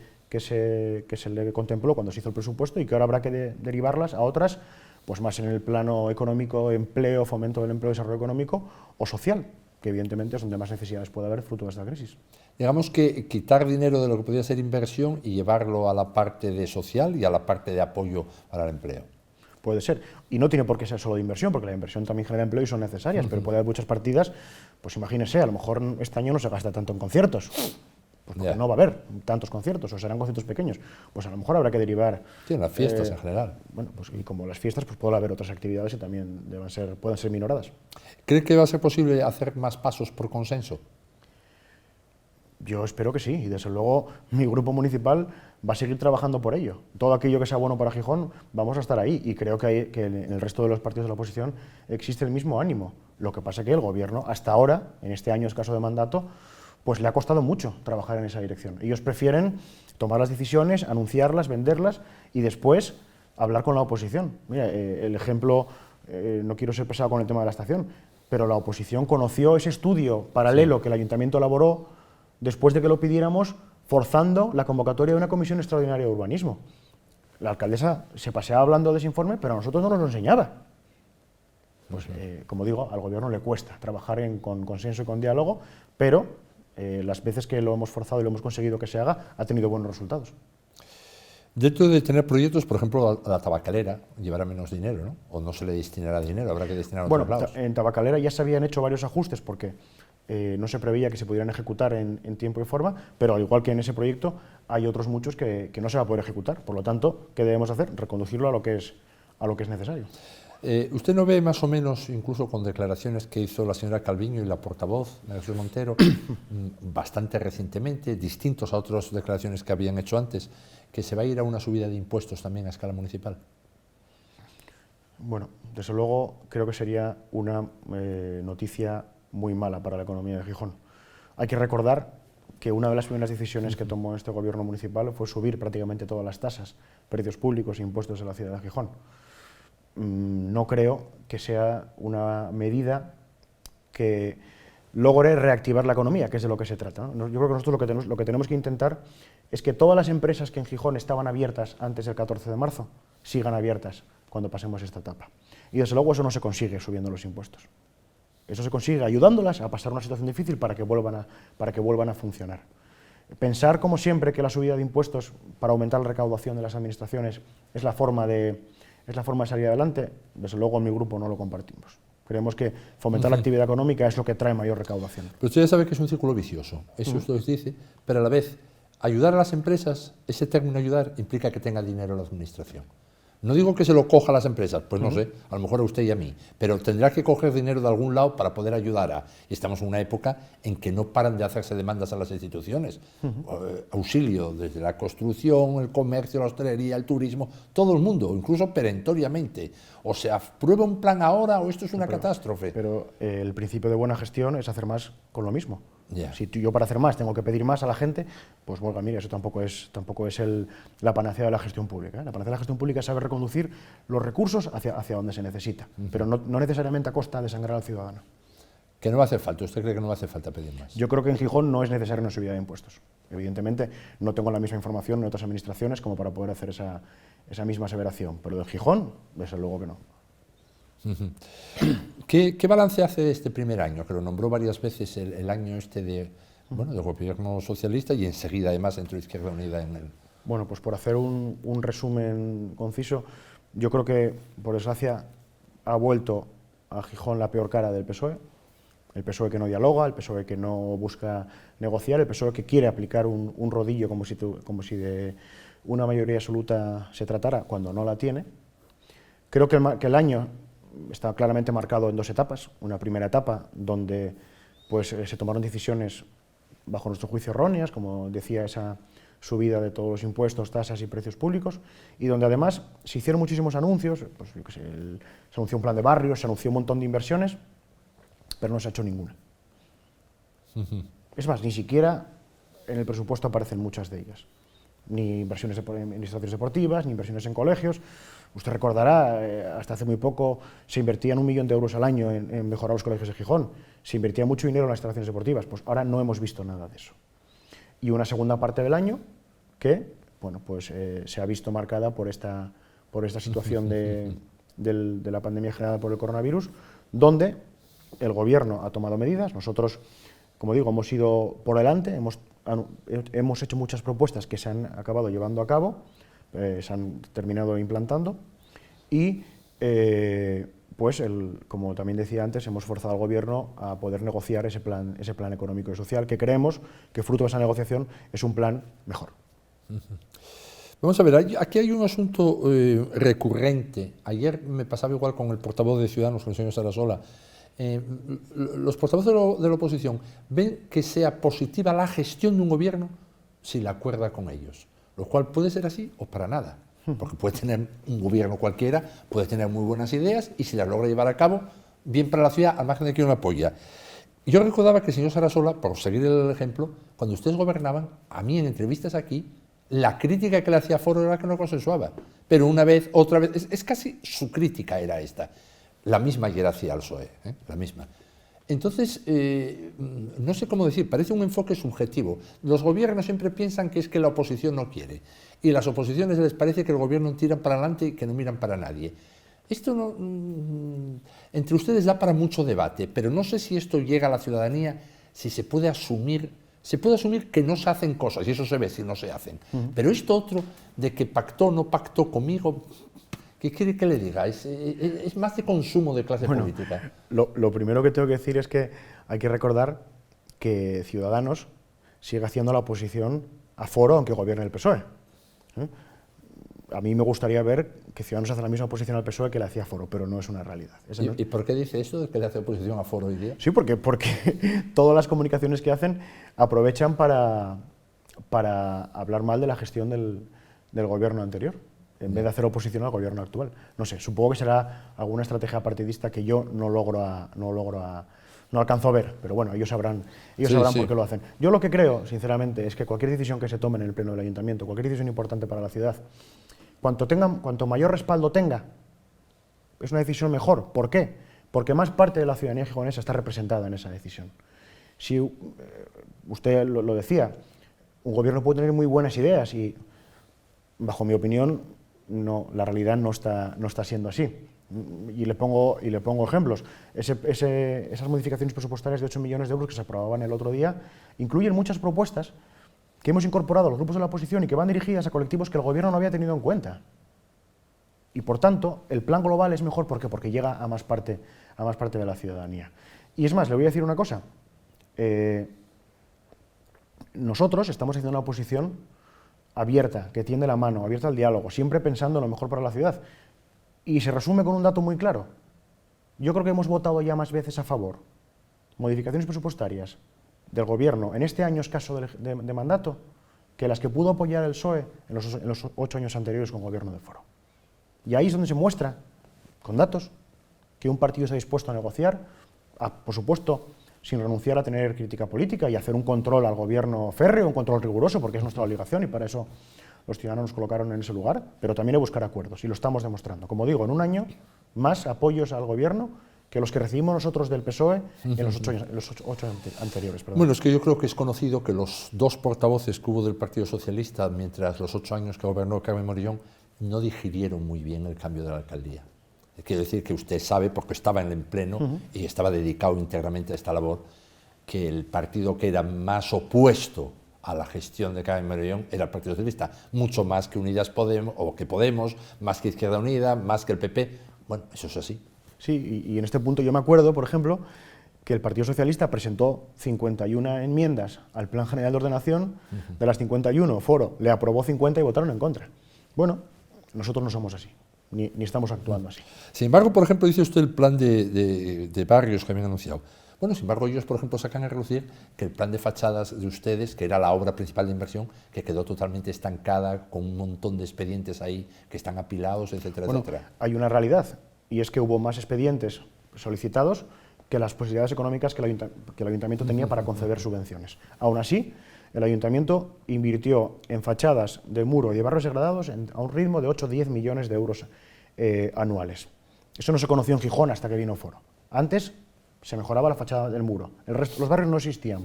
Speaker 2: le contempló cuando se hizo el presupuesto y que ahora habrá que derivarlas a otras, pues más en el plano económico, empleo, fomento del empleo, desarrollo económico o social, que evidentemente es donde más necesidades puede haber fruto de esta crisis.
Speaker 1: Digamos que quitar dinero de lo que podría ser inversión y llevarlo a la parte de social y a la parte de apoyo para el empleo.
Speaker 2: Puede ser. Y no tiene por qué ser solo de inversión, porque la inversión también genera empleo y son necesarias, pero puede haber muchas partidas, pues imagínese, a lo mejor este año no se gasta tanto en conciertos, pues porque no va a haber tantos conciertos, o serán conciertos pequeños, pues a lo mejor habrá que derivar...
Speaker 1: Sí, en las fiestas en general.
Speaker 2: Bueno, pues y como las fiestas, pues puede haber otras actividades que también puedan ser minoradas.
Speaker 1: ¿Cree que va a ser posible hacer más pasos por consenso?
Speaker 2: Yo espero que sí, y desde luego mi grupo municipal va a seguir trabajando por ello. Todo aquello que sea bueno para Gijón, vamos a estar ahí, y creo que en el resto de los partidos de la oposición existe el mismo ánimo. Lo que pasa es que el gobierno, hasta ahora, en este año escaso de mandato, pues le ha costado mucho trabajar en esa dirección. Ellos prefieren tomar las decisiones, anunciarlas, venderlas, y después hablar con la oposición. Mira, el ejemplo, no quiero ser pesado con el tema de la estación, pero la oposición conoció ese estudio paralelo que el ayuntamiento elaboró después de que lo pidiéramos, forzando la convocatoria de una comisión extraordinaria de urbanismo. La alcaldesa se paseaba hablando de ese informe, pero a nosotros no nos lo enseñaba. Pues, como digo, al gobierno le cuesta trabajar con consenso y con diálogo, pero las veces que lo hemos forzado y lo hemos conseguido que se haga, ha tenido buenos resultados.
Speaker 1: Dentro de tener proyectos, por ejemplo, a la tabacalera llevará menos dinero, ¿no? O no se le destinará dinero, habrá que destinar a otros lados.
Speaker 2: En tabacalera ya se habían hecho varios ajustes porque no se preveía que se pudieran ejecutar en tiempo y forma, pero al igual que en ese proyecto hay otros muchos que no se va a poder ejecutar. Por lo tanto, ¿qué debemos hacer? Reconducirlo a lo que es necesario.
Speaker 1: ¿Usted no ve más o menos, incluso con declaraciones que hizo la señora Calviño y la portavoz, Jesús Montero, bastante recientemente, distintos a otras declaraciones que habían hecho antes, que se va a ir a una subida de impuestos también a escala municipal?
Speaker 2: Bueno, desde luego creo que sería una noticia muy mala para la economía de Gijón. Hay que recordar que una de las primeras decisiones que tomó este gobierno municipal fue subir prácticamente todas las tasas, precios públicos e impuestos de la ciudad de Gijón. No creo que sea una medida que logre reactivar la economía, que es de lo que se trata, ¿no? Yo creo que nosotros lo que tenemos que intentar es que todas las empresas que en Gijón estaban abiertas antes del 14 de marzo sigan abiertas cuando pasemos esta etapa. Y desde luego eso no se consigue subiendo los impuestos. Eso se consigue ayudándolas a pasar una situación difícil para que vuelvan a funcionar. Pensar, como siempre, que la subida de impuestos para aumentar la recaudación de las administraciones es la forma de salir adelante, desde luego en mi grupo no lo compartimos. Creemos que fomentar la actividad económica es lo que trae mayor recaudación.
Speaker 1: Pero usted ya sabe que es un círculo vicioso, eso usted dice, pero a la vez, ayudar a las empresas, ese término ayudar implica que tenga dinero la administración. No digo que se lo coja a las empresas, pues no sé, a lo mejor a usted y a mí, pero tendrá que coger dinero de algún lado para poder ayudar a... Y estamos en una época en que no paran de hacerse demandas a las instituciones. Auxilio desde la construcción, el comercio, la hostelería, el turismo, todo el mundo, incluso perentoriamente. O se aprueba un plan ahora o esto es una catástrofe.
Speaker 2: Pero el principio de buena gestión es hacer más con lo mismo.
Speaker 1: Yeah.
Speaker 2: Si yo para hacer más tengo que pedir más a la gente, pues bueno, mira, eso tampoco es la panacea de la gestión pública, ¿eh? La panacea de la gestión pública es saber reconducir los recursos hacia donde se necesita, pero no necesariamente a costa de sangrar al ciudadano.
Speaker 1: ¿Que no va a hacer falta? ¿Usted cree que no va a hacer falta pedir más?
Speaker 2: Yo creo que en Gijón no es necesaria una subida de impuestos. Evidentemente no tengo la misma información en otras administraciones como para poder hacer esa misma aseveración, pero en Gijón, desde luego que no.
Speaker 1: ¿Qué balance hace de este primer año? Que lo nombró varias veces el año este del gobierno socialista y enseguida además entró Izquierda Unida en él.
Speaker 2: Bueno, pues por hacer un resumen conciso, yo creo que, por desgracia, ha vuelto a Gijón la peor cara del PSOE, el PSOE que no dialoga, el PSOE que no busca negociar, el PSOE que quiere aplicar un rodillo como si de una mayoría absoluta se tratara cuando no la tiene. Creo que el año está claramente marcado en dos etapas. Una primera etapa donde pues, se tomaron decisiones bajo nuestro juicio erróneas, como decía esa subida de todos los impuestos, tasas y precios públicos, y donde además se hicieron muchísimos anuncios, pues, yo qué sé, se anunció un plan de barrios, se anunció un montón de inversiones, pero no se ha hecho ninguna. Es más, ni siquiera en el presupuesto aparecen muchas de ellas. ni inversiones en instalaciones deportivas, ni inversiones en colegios. Usted recordará, hasta hace muy poco se invertían 1 millón de euros al año en mejorar los colegios de Gijón, se invertía mucho dinero en las instalaciones deportivas, pues ahora no hemos visto nada de eso. Y una segunda parte del año que, bueno, pues se ha visto marcada por esta situación de la pandemia generada por el coronavirus, donde el Gobierno ha tomado medidas. Nosotros, como digo, hemos ido por delante, hemos hecho muchas propuestas que se han acabado llevando a cabo, se han terminado implantando y, pues, como también decía antes, hemos forzado al Gobierno a poder negociar ese plan económico y social, que creemos que fruto de esa negociación es un plan mejor.
Speaker 1: Vamos a ver, aquí hay un asunto recurrente. Ayer me pasaba igual con el portavoz de Ciudadanos, con el señor Sarasola. Los portavoces de la oposición ven que sea positiva la gestión de un gobierno si la acuerda con ellos, lo cual puede ser así o para nada, porque puede tener un gobierno cualquiera, puede tener muy buenas ideas y si las logra llevar a cabo, bien para la ciudad, al margen de que uno apoya. Yo recordaba que el señor Sarasola, por seguir el ejemplo, cuando ustedes gobernaban, a mí en entrevistas aquí, la crítica que le hacía a Foro era que no consensuaba, pero una vez, otra vez, es casi su crítica era esta. La misma ayer hacía al PSOE, la misma. Entonces, no sé cómo decir, parece un enfoque subjetivo. Los gobiernos siempre piensan que es que la oposición no quiere, y las oposiciones les parece que el gobierno tira para adelante y que no miran para nadie. Esto no, entre ustedes da para mucho debate, pero no sé si esto llega a la ciudadanía, si se puede asumir que no se hacen cosas, y eso se ve si no se hacen. Pero esto otro, de que pactó o no pactó conmigo, ¿qué quiere que le diga? Es más de consumo de clase política.
Speaker 2: Lo primero que tengo que decir es que hay que recordar que Ciudadanos sigue haciendo la oposición a Foro, aunque gobierne el PSOE. A mí me gustaría ver que Ciudadanos hace la misma oposición al PSOE que le hacía Foro, pero no es una realidad.
Speaker 1: ¿Y por qué dice eso de que le hace oposición a Foro hoy día?
Speaker 2: Sí, porque todas las comunicaciones que hacen aprovechan para hablar mal de la gestión del gobierno anterior, en vez de hacer oposición al gobierno actual. No sé, supongo que será alguna estrategia partidista que yo no alcanzo a ver, pero bueno, ellos sabrán por qué lo hacen. Yo lo que creo, sinceramente, es que cualquier decisión que se tome en el pleno del ayuntamiento, cualquier decisión importante para la ciudad, cuanto mayor respaldo tenga, es una decisión mejor. ¿Por qué? Porque más parte de la ciudadanía gijonesa está representada en esa decisión. Si usted lo decía, un gobierno puede tener muy buenas ideas y, bajo mi opinión, la realidad no está siendo así. Y le pongo ejemplos. Esas modificaciones presupuestarias de 8 millones de euros que se aprobaban el otro día incluyen muchas propuestas que hemos incorporado a los grupos de la oposición y que van dirigidas a colectivos que el gobierno no había tenido en cuenta. Y por tanto, el plan global es mejor porque llega a más parte de la ciudadanía. Y es más, le voy a decir una cosa. Nosotros estamos haciendo una oposición abierta, que tiende la mano, abierta al diálogo, siempre pensando en lo mejor para la ciudad. Y se resume con un dato muy claro. Yo creo que hemos votado ya más veces a favor modificaciones presupuestarias del Gobierno en este año escaso de mandato que las que pudo apoyar el PSOE en los 8 años anteriores con Gobierno de Foro. Y ahí es donde se muestra, con datos, que un partido está dispuesto a negociar, por supuesto, sin renunciar a tener crítica política y hacer un control al Gobierno férreo, un control riguroso, porque es nuestra obligación y para eso los ciudadanos nos colocaron en ese lugar, pero también a buscar acuerdos, y lo estamos demostrando. Como digo, en un año, más apoyos al Gobierno que los que recibimos nosotros del PSOE en los 8 anteriores. Perdón.
Speaker 1: Bueno, es que yo creo que es conocido que los 2 portavoces que hubo del Partido Socialista, mientras los 8 años que gobernó Carmen Morillón, no digirieron muy bien el cambio de la alcaldía. Quiero decir que usted sabe, porque estaba en el pleno y estaba dedicado íntegramente a esta labor, que el partido que era más opuesto a la gestión de Carmen Morillón era el Partido Socialista, mucho más que Unidas Podemos, o que Podemos, más que Izquierda Unida, más que el PP. Bueno, eso es así.
Speaker 2: Sí, y en este punto yo me acuerdo, por ejemplo, que el Partido Socialista presentó 51 enmiendas al Plan General de Ordenación, de las 51, Foro le aprobó 50 y votaron en contra. Bueno, nosotros no somos así, ni estamos actuando así.
Speaker 1: Sin embargo, por ejemplo, dice usted el plan de barrios que habían anunciado. Bueno, sin embargo, ellos, por ejemplo, sacan a relucir que el plan de fachadas de ustedes, que era la obra principal de inversión, que quedó totalmente estancada, con un montón de expedientes ahí que están apilados, etcétera, etcétera.
Speaker 2: Hay una realidad, y es que hubo más expedientes solicitados que las posibilidades económicas que el ayuntamiento tenía para conceder subvenciones. Aún así, el ayuntamiento invirtió en fachadas de muro y de barrios degradados a un ritmo de 8 o 10 millones de euros anuales. Eso no se conoció en Gijón hasta que vino Foro. Antes se mejoraba la fachada del muro. El resto, los barrios no existían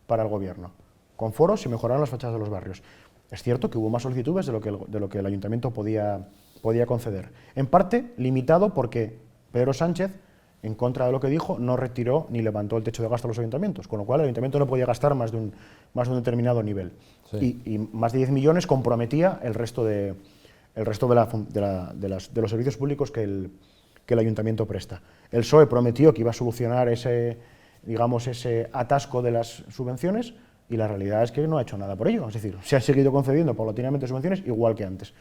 Speaker 2: para el gobierno. Con Foro se mejoraron las fachadas de los barrios. Es cierto que hubo más solicitudes de lo que el ayuntamiento podía conceder. En parte limitado porque Pedro Sánchez, en contra de lo que dijo, no retiró ni levantó el techo de gasto a los ayuntamientos, con lo cual el ayuntamiento no podía gastar más de un determinado nivel. Sí. Y más de 10 millones comprometía el resto de los servicios públicos que el ayuntamiento presta. El PSOE prometió que iba a solucionar ese atasco de las subvenciones y la realidad es que no ha hecho nada por ello. Es decir, se han seguido concediendo paulatinamente subvenciones igual que antes.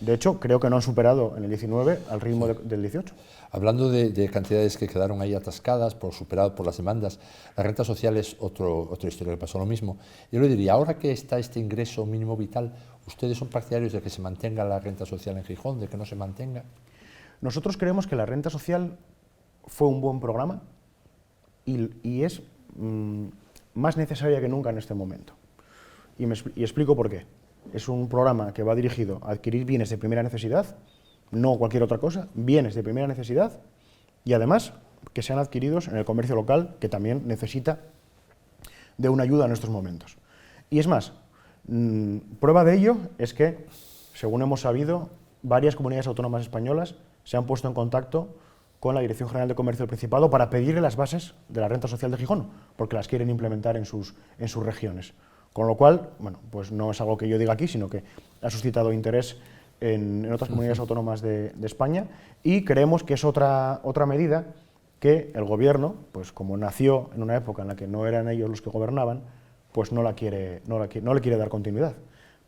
Speaker 2: De hecho, creo que no han superado en el 19 al ritmo del 18.
Speaker 1: Hablando de cantidades que quedaron ahí atascadas, superadas por las demandas, la renta social es otra historia que pasó lo mismo. Yo le diría, ahora que está este ingreso mínimo vital, ¿ustedes son partidarios de que se mantenga la renta social en Gijón, de que no se mantenga?
Speaker 2: Nosotros creemos que la renta social fue un buen programa y es más necesaria que nunca en este momento. Y explico por qué. Es un programa que va dirigido a adquirir bienes de primera necesidad, no cualquier otra cosa, bienes de primera necesidad y además que sean adquiridos en el comercio local, que también necesita de una ayuda en estos momentos. Y es más, prueba de ello es que, según hemos sabido, varias comunidades autónomas españolas se han puesto en contacto con la Dirección General de Comercio del Principado para pedirle las bases de la renta social de Gijón, porque las quieren implementar en sus regiones. Con lo cual, bueno, pues no es algo que yo diga aquí, sino que ha suscitado interés en otras comunidades autónomas de España y creemos que es otra medida que el gobierno, pues como nació en una época en la que no eran ellos los que gobernaban, pues no le quiere dar continuidad.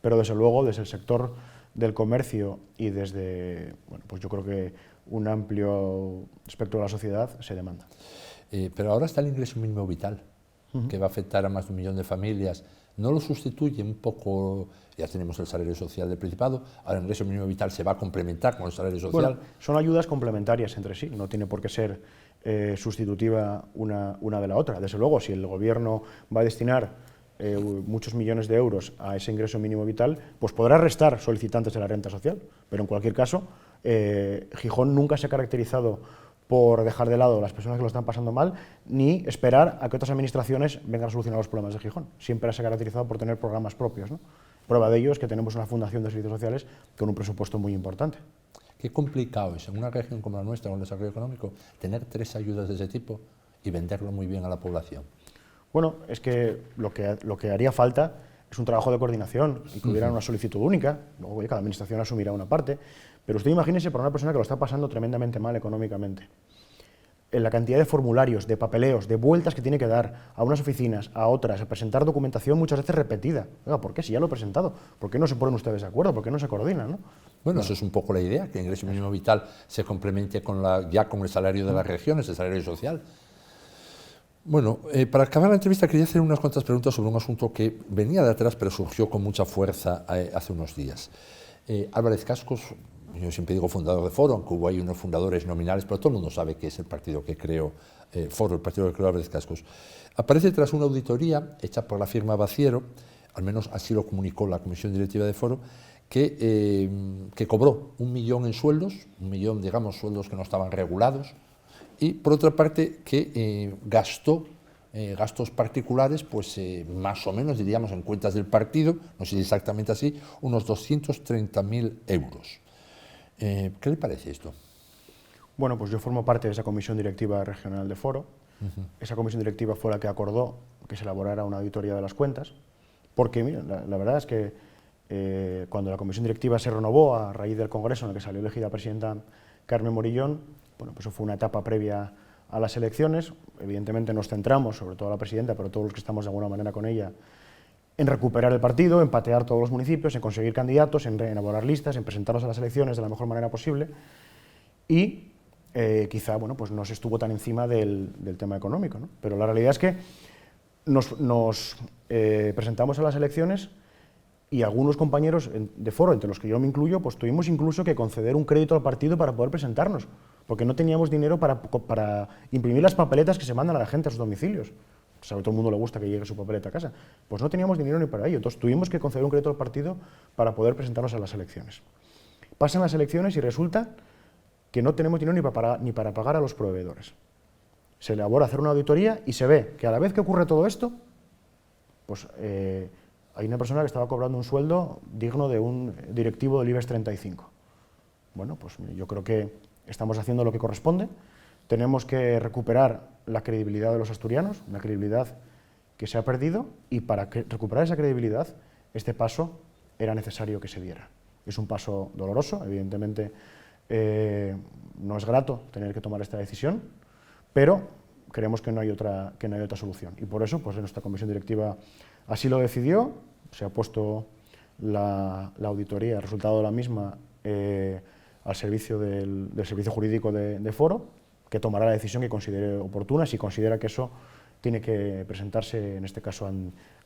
Speaker 2: Pero desde luego, desde el sector del comercio y desde, bueno, pues yo creo que un amplio espectro de la sociedad se demanda.
Speaker 1: Pero ahora está el ingreso mínimo vital, que va a afectar a más de 1 millón de familias. ¿No lo sustituye un poco? Ya tenemos el salario social del Principado, ahora el ingreso mínimo vital se va a complementar con el salario social.
Speaker 2: Bueno, son ayudas complementarias entre sí, no tiene por qué ser sustitutiva una de la otra. Desde luego, si el gobierno va a destinar muchos millones de euros a ese ingreso mínimo vital, pues podrá restar solicitantes de la renta social, pero en cualquier caso, Gijón nunca se ha caracterizado por dejar de lado a las personas que lo están pasando mal, ni esperar a que otras administraciones vengan a solucionar los problemas de Gijón. Siempre se ha caracterizado por tener programas propios, ¿no? Prueba de ello es que tenemos una fundación de servicios sociales con un presupuesto muy importante.
Speaker 1: Qué complicado es en una región como la nuestra, con el desarrollo económico, tener 3 ayudas de ese tipo y venderlo muy bien a la población.
Speaker 2: Bueno, es que lo que haría falta es un trabajo de coordinación y que hubiera una solicitud única, luego cada administración asumirá una parte, pero usted imagínese para una persona que lo está pasando tremendamente mal económicamente, en la cantidad de formularios, de papeleos, de vueltas que tiene que dar a unas oficinas, a otras, a presentar documentación muchas veces repetida. Oiga, ¿por qué? Si ya lo he presentado, ¿por qué no se ponen ustedes de acuerdo? ¿Por qué no se coordinan, no?
Speaker 1: Bueno, eso es un poco la idea, que el ingreso mínimo vital se complemente ya con el salario de las regiones, el salario social. Bueno, para acabar la entrevista quería hacer unas cuantas preguntas sobre un asunto que venía de atrás, pero surgió con mucha fuerza hace unos días. Álvarez Cascos, yo siempre digo fundador de Foro, aunque hubo ahí unos fundadores nominales, pero todo el mundo sabe que es el partido que creó Foro, el partido que creó Álvarez Cascos. Aparece tras una auditoría hecha por la firma Baciero, al menos así lo comunicó la comisión directiva de Foro, que cobró 1 millón en sueldos, 1 millón, digamos, sueldos que no estaban regulados, y por otra parte que gastó gastos particulares, pues más o menos, diríamos, en cuentas del partido, no sé si exactamente así, unos 230.000 euros. ¿Qué le parece esto?
Speaker 2: Bueno, pues yo formo parte de esa comisión directiva regional de Foro. Esa comisión directiva fue la que acordó que se elaborara una auditoría de las cuentas, porque mira, la verdad es que cuando la comisión directiva se renovó a raíz del Congreso en el que salió elegida presidenta Carmen Morillón, bueno, pues eso fue una etapa previa a las elecciones. Evidentemente nos centramos, sobre todo la presidenta, pero todos los que estamos de alguna manera con ella, en recuperar el partido, en patear todos los municipios, en conseguir candidatos, en elaborar listas, en presentarlos a las elecciones de la mejor manera posible y quizá, bueno, pues no se estuvo tan encima del tema económico, ¿no? Pero la realidad es que nos presentamos a las elecciones y algunos compañeros de Foro, entre los que yo me incluyo, pues tuvimos incluso que conceder un crédito al partido para poder presentarnos, porque no teníamos dinero para imprimir las papeletas que se mandan a la gente a sus domicilios. a todo el mundo le gusta que llegue su papeleta a casa. Pues no teníamos dinero ni para ello, entonces tuvimos que conceder un crédito al partido para poder presentarnos a las elecciones. Pasan las elecciones y resulta que no tenemos dinero ni para pagar a los proveedores. Se elabora hacer una auditoría y se ve que a la vez que ocurre todo esto, pues hay una persona que estaba cobrando un sueldo digno de un directivo del IBEX 35. Bueno, pues yo creo que estamos haciendo lo que corresponde. Tenemos que recuperar la credibilidad de los asturianos, una credibilidad que se ha perdido, y para recuperar esa credibilidad, este paso era necesario que se diera. Es un paso doloroso, evidentemente no es grato tener que tomar esta decisión, pero creemos que no hay otra solución. Y por eso, pues nuestra comisión directiva así lo decidió, se ha puesto la auditoría, el resultado de la misma, al servicio del servicio jurídico de Foro, que tomará la decisión que considere oportuna, si considera que eso tiene que presentarse, en este caso,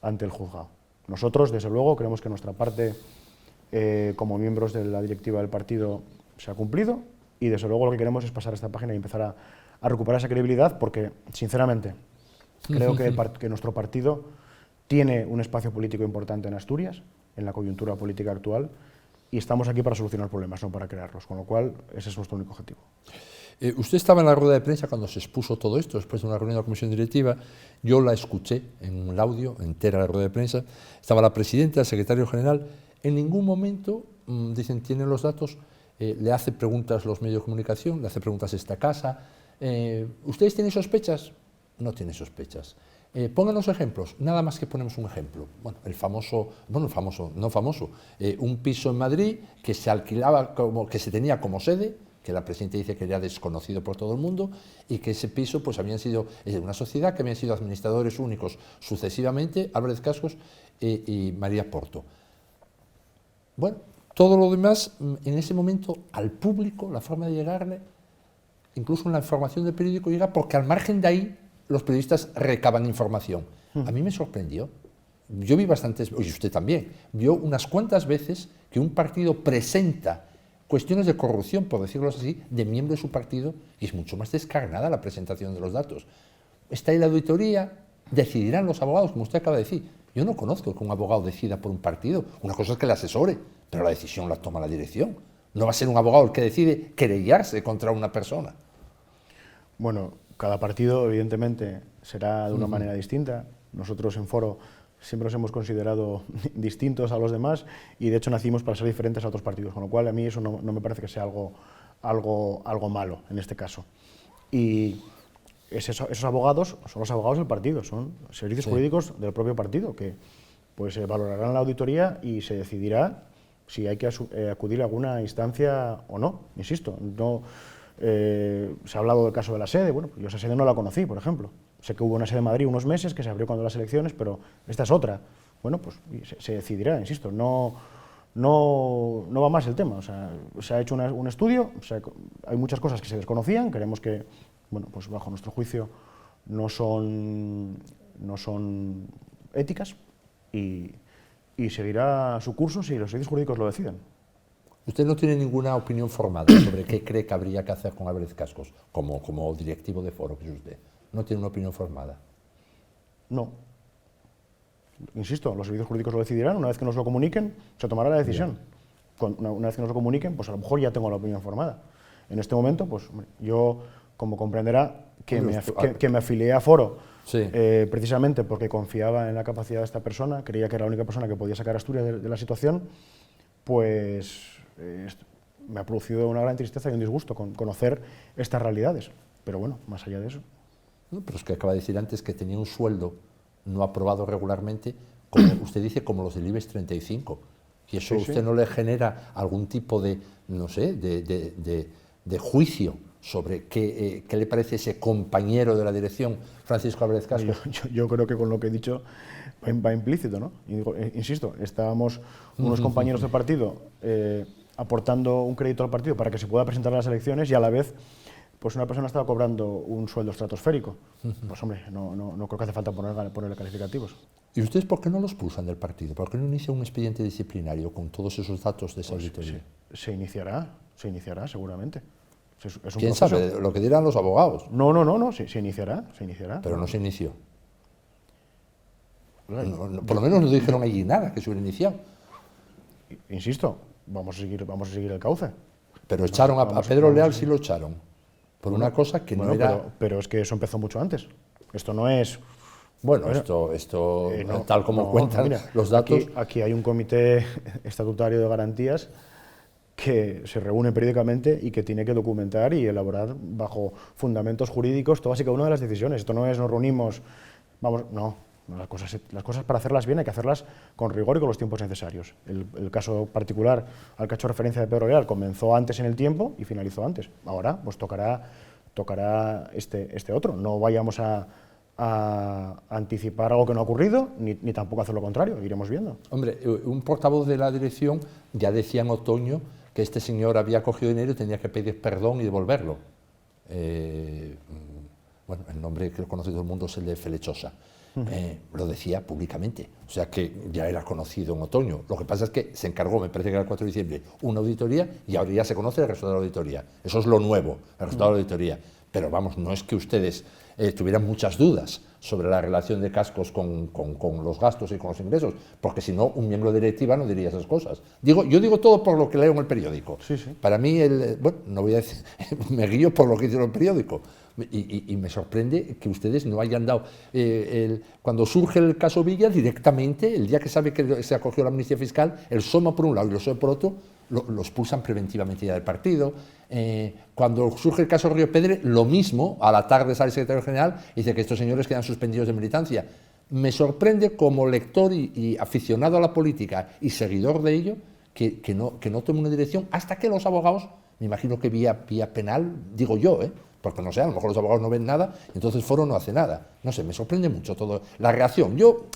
Speaker 2: ante el juzgado. Nosotros, desde luego, creemos que nuestra parte, como miembros de la directiva del partido, se ha cumplido, y desde luego lo que queremos es pasar esta página y empezar a recuperar esa credibilidad, porque, sinceramente, creo que nuestro partido tiene un espacio político importante en Asturias, en la coyuntura política actual, y estamos aquí para solucionar problemas, no para crearlos, con lo cual ese es nuestro único objetivo.
Speaker 1: Usted estaba en la rueda de prensa cuando se expuso todo esto, después de una reunión de la comisión directiva. Yo la escuché en un audio entera la rueda de prensa. Estaba la presidenta, el secretario general. En ningún momento, dicen, tienen los datos, le hace preguntas los medios de comunicación, le hace preguntas esta casa. ¿Ustedes tienen sospechas? No tienen sospechas. Pónganos ejemplos, nada más que ponemos un ejemplo. Bueno, un piso en Madrid que se alquilaba, que se tenía como sede, que la presidenta dice que era desconocido por todo el mundo, y que ese piso pues habían sido de una sociedad que habían sido administradores únicos sucesivamente, Álvarez Cascos y María Porto. Bueno, todo lo demás, en ese momento, al público, la forma de llegarle, incluso en la información del periódico, llega porque al margen de ahí los periodistas recaban información. A mí me sorprendió. Yo vi bastantes, y usted también, vio unas cuantas veces que un partido presenta cuestiones de corrupción, por decirlo así, de miembros de su partido, y es mucho más descarnada la presentación de los datos. Está ahí la auditoría, decidirán los abogados, como usted acaba de decir. Yo no conozco que un abogado decida por un partido. Una cosa es que le asesore, pero la decisión la toma la dirección. No va a ser un abogado el que decide querellarse contra una persona.
Speaker 2: Bueno, cada partido, evidentemente, será de una manera distinta. Nosotros en Foro siempre nos hemos considerado distintos a los demás, y de hecho nacimos para ser diferentes a otros partidos, con lo cual a mí eso no me parece que sea algo malo en este caso. Y esos abogados son los abogados del partido, son servicios jurídicos del propio partido, que pues valorarán la auditoría y se decidirá si hay que acudir a alguna instancia o no. Insisto, se ha hablado del caso de la sede. Bueno, yo esa sede no la conocí, por ejemplo. Sé que hubo una sede en Madrid unos meses que se abrió cuando las elecciones, pero esta es otra. Bueno, pues se decidirá, insisto, no va más el tema. O sea, se ha hecho un estudio, hay muchas cosas que se desconocían, creemos que, bueno, pues bajo nuestro juicio no son éticas, y seguirá su curso si los servicios jurídicos lo deciden.
Speaker 1: Usted no tiene ninguna opinión formada sobre qué cree que habría que hacer con Álvarez Cascos, como directivo de Foro, que es usted. No tiene una opinión formada.
Speaker 2: No. Insisto, los servicios jurídicos lo decidirán. Una vez que nos lo comuniquen, se tomará la decisión. Una vez que nos lo comuniquen, pues a lo mejor ya tengo la opinión formada. En este momento, pues yo, como comprenderá, que me afilié a Foro, sí, precisamente porque confiaba en la capacidad de esta persona, creía que era la única persona que podía sacar a Asturias de la situación, pues me ha producido una gran tristeza y un disgusto conocer estas realidades. Pero bueno, más allá de eso.
Speaker 1: No, pero es que acaba de decir antes que tenía un sueldo no aprobado regularmente, como usted dice, como los del IBEX 35. Y eso a usted no le genera algún tipo de, no sé, de juicio sobre qué le parece ese compañero de la dirección, Francisco Álvarez Cascos.
Speaker 2: Yo creo que con lo que he dicho va implícito, ¿no? Insisto, estábamos unos compañeros del partido aportando un crédito al partido para que se pueda presentar a las elecciones, y a la vez pues una persona estaba cobrando un sueldo estratosférico. Pues hombre, no creo que hace falta ponerle calificativos.
Speaker 1: ¿Y ustedes por qué no los expulsan del partido? ¿Por qué no inicia un expediente disciplinario con todos esos datos de esa auditoría?
Speaker 2: Se iniciará seguramente.
Speaker 1: ¿Quién sabe? Lo que dirán los abogados.
Speaker 2: No, se iniciará.
Speaker 1: Pero no se inició. Por lo menos no dijeron allí nada, que se hubiera iniciado.
Speaker 2: Insisto, vamos a seguir el cauce.
Speaker 1: Pero echaron a Pedro Leal, sí lo echaron, por una cosa que no era...
Speaker 2: Pero es que eso empezó mucho antes. Esto no es...
Speaker 1: Bueno, tal como cuentan
Speaker 2: mira,
Speaker 1: los datos...
Speaker 2: Aquí hay un comité estatutario de garantías que se reúne periódicamente y que tiene que documentar y elaborar bajo fundamentos jurídicos todas y cada una de las decisiones. Esto no es nos reunimos, vamos, no, las cosas para hacerlas bien hay que hacerlas con rigor y con los tiempos necesarios. El caso particular al que ha hecho referencia de Pedro Leal comenzó antes en el tiempo y finalizó antes. Ahora pues tocará este otro. No vayamos a anticipar algo que no ha ocurrido, ni tampoco hacer lo contrario, iremos viendo.
Speaker 1: Hombre, un portavoz de la dirección ya decía en otoño que este señor había cogido dinero y tenía que pedir perdón y devolverlo. Bueno, el nombre que lo conoce todo el mundo es el de Felechosa. Lo decía públicamente, o sea que ya era conocido en otoño. Lo que pasa es que se encargó, me parece que era el 4 de diciembre, una auditoría y ahora ya se conoce el resultado de la auditoría. Eso es lo nuevo, el resultado de la auditoría. Pero vamos, no es que ustedes tuvieran muchas dudas sobre la relación de Cascos con los gastos y con los ingresos, porque si no, un miembro de directiva no diría esas cosas. Yo digo todo por lo que leo en el periódico.
Speaker 2: Sí, sí.
Speaker 1: Para mí, bueno, no voy a decir, me guío por lo que dice en el periódico. Y me sorprende que ustedes no hayan dado, cuando surge el caso Villa, directamente, el día que sabe que se acogió la amnistía fiscal, el SOMA por un lado y el PSOE por otro, lo expulsan preventivamente ya del partido. Cuando surge el caso Río Pedre, lo mismo, a la tarde sale el secretario general y dice que estos señores quedan suspendidos de militancia. Me sorprende como lector y aficionado a la política y seguidor de ello, que no tome una dirección hasta que los abogados, me imagino que vía penal, digo yo, porque no sé, a lo mejor los abogados no ven nada, entonces Foro no hace nada. No sé, me sorprende mucho todo, la reacción. Yo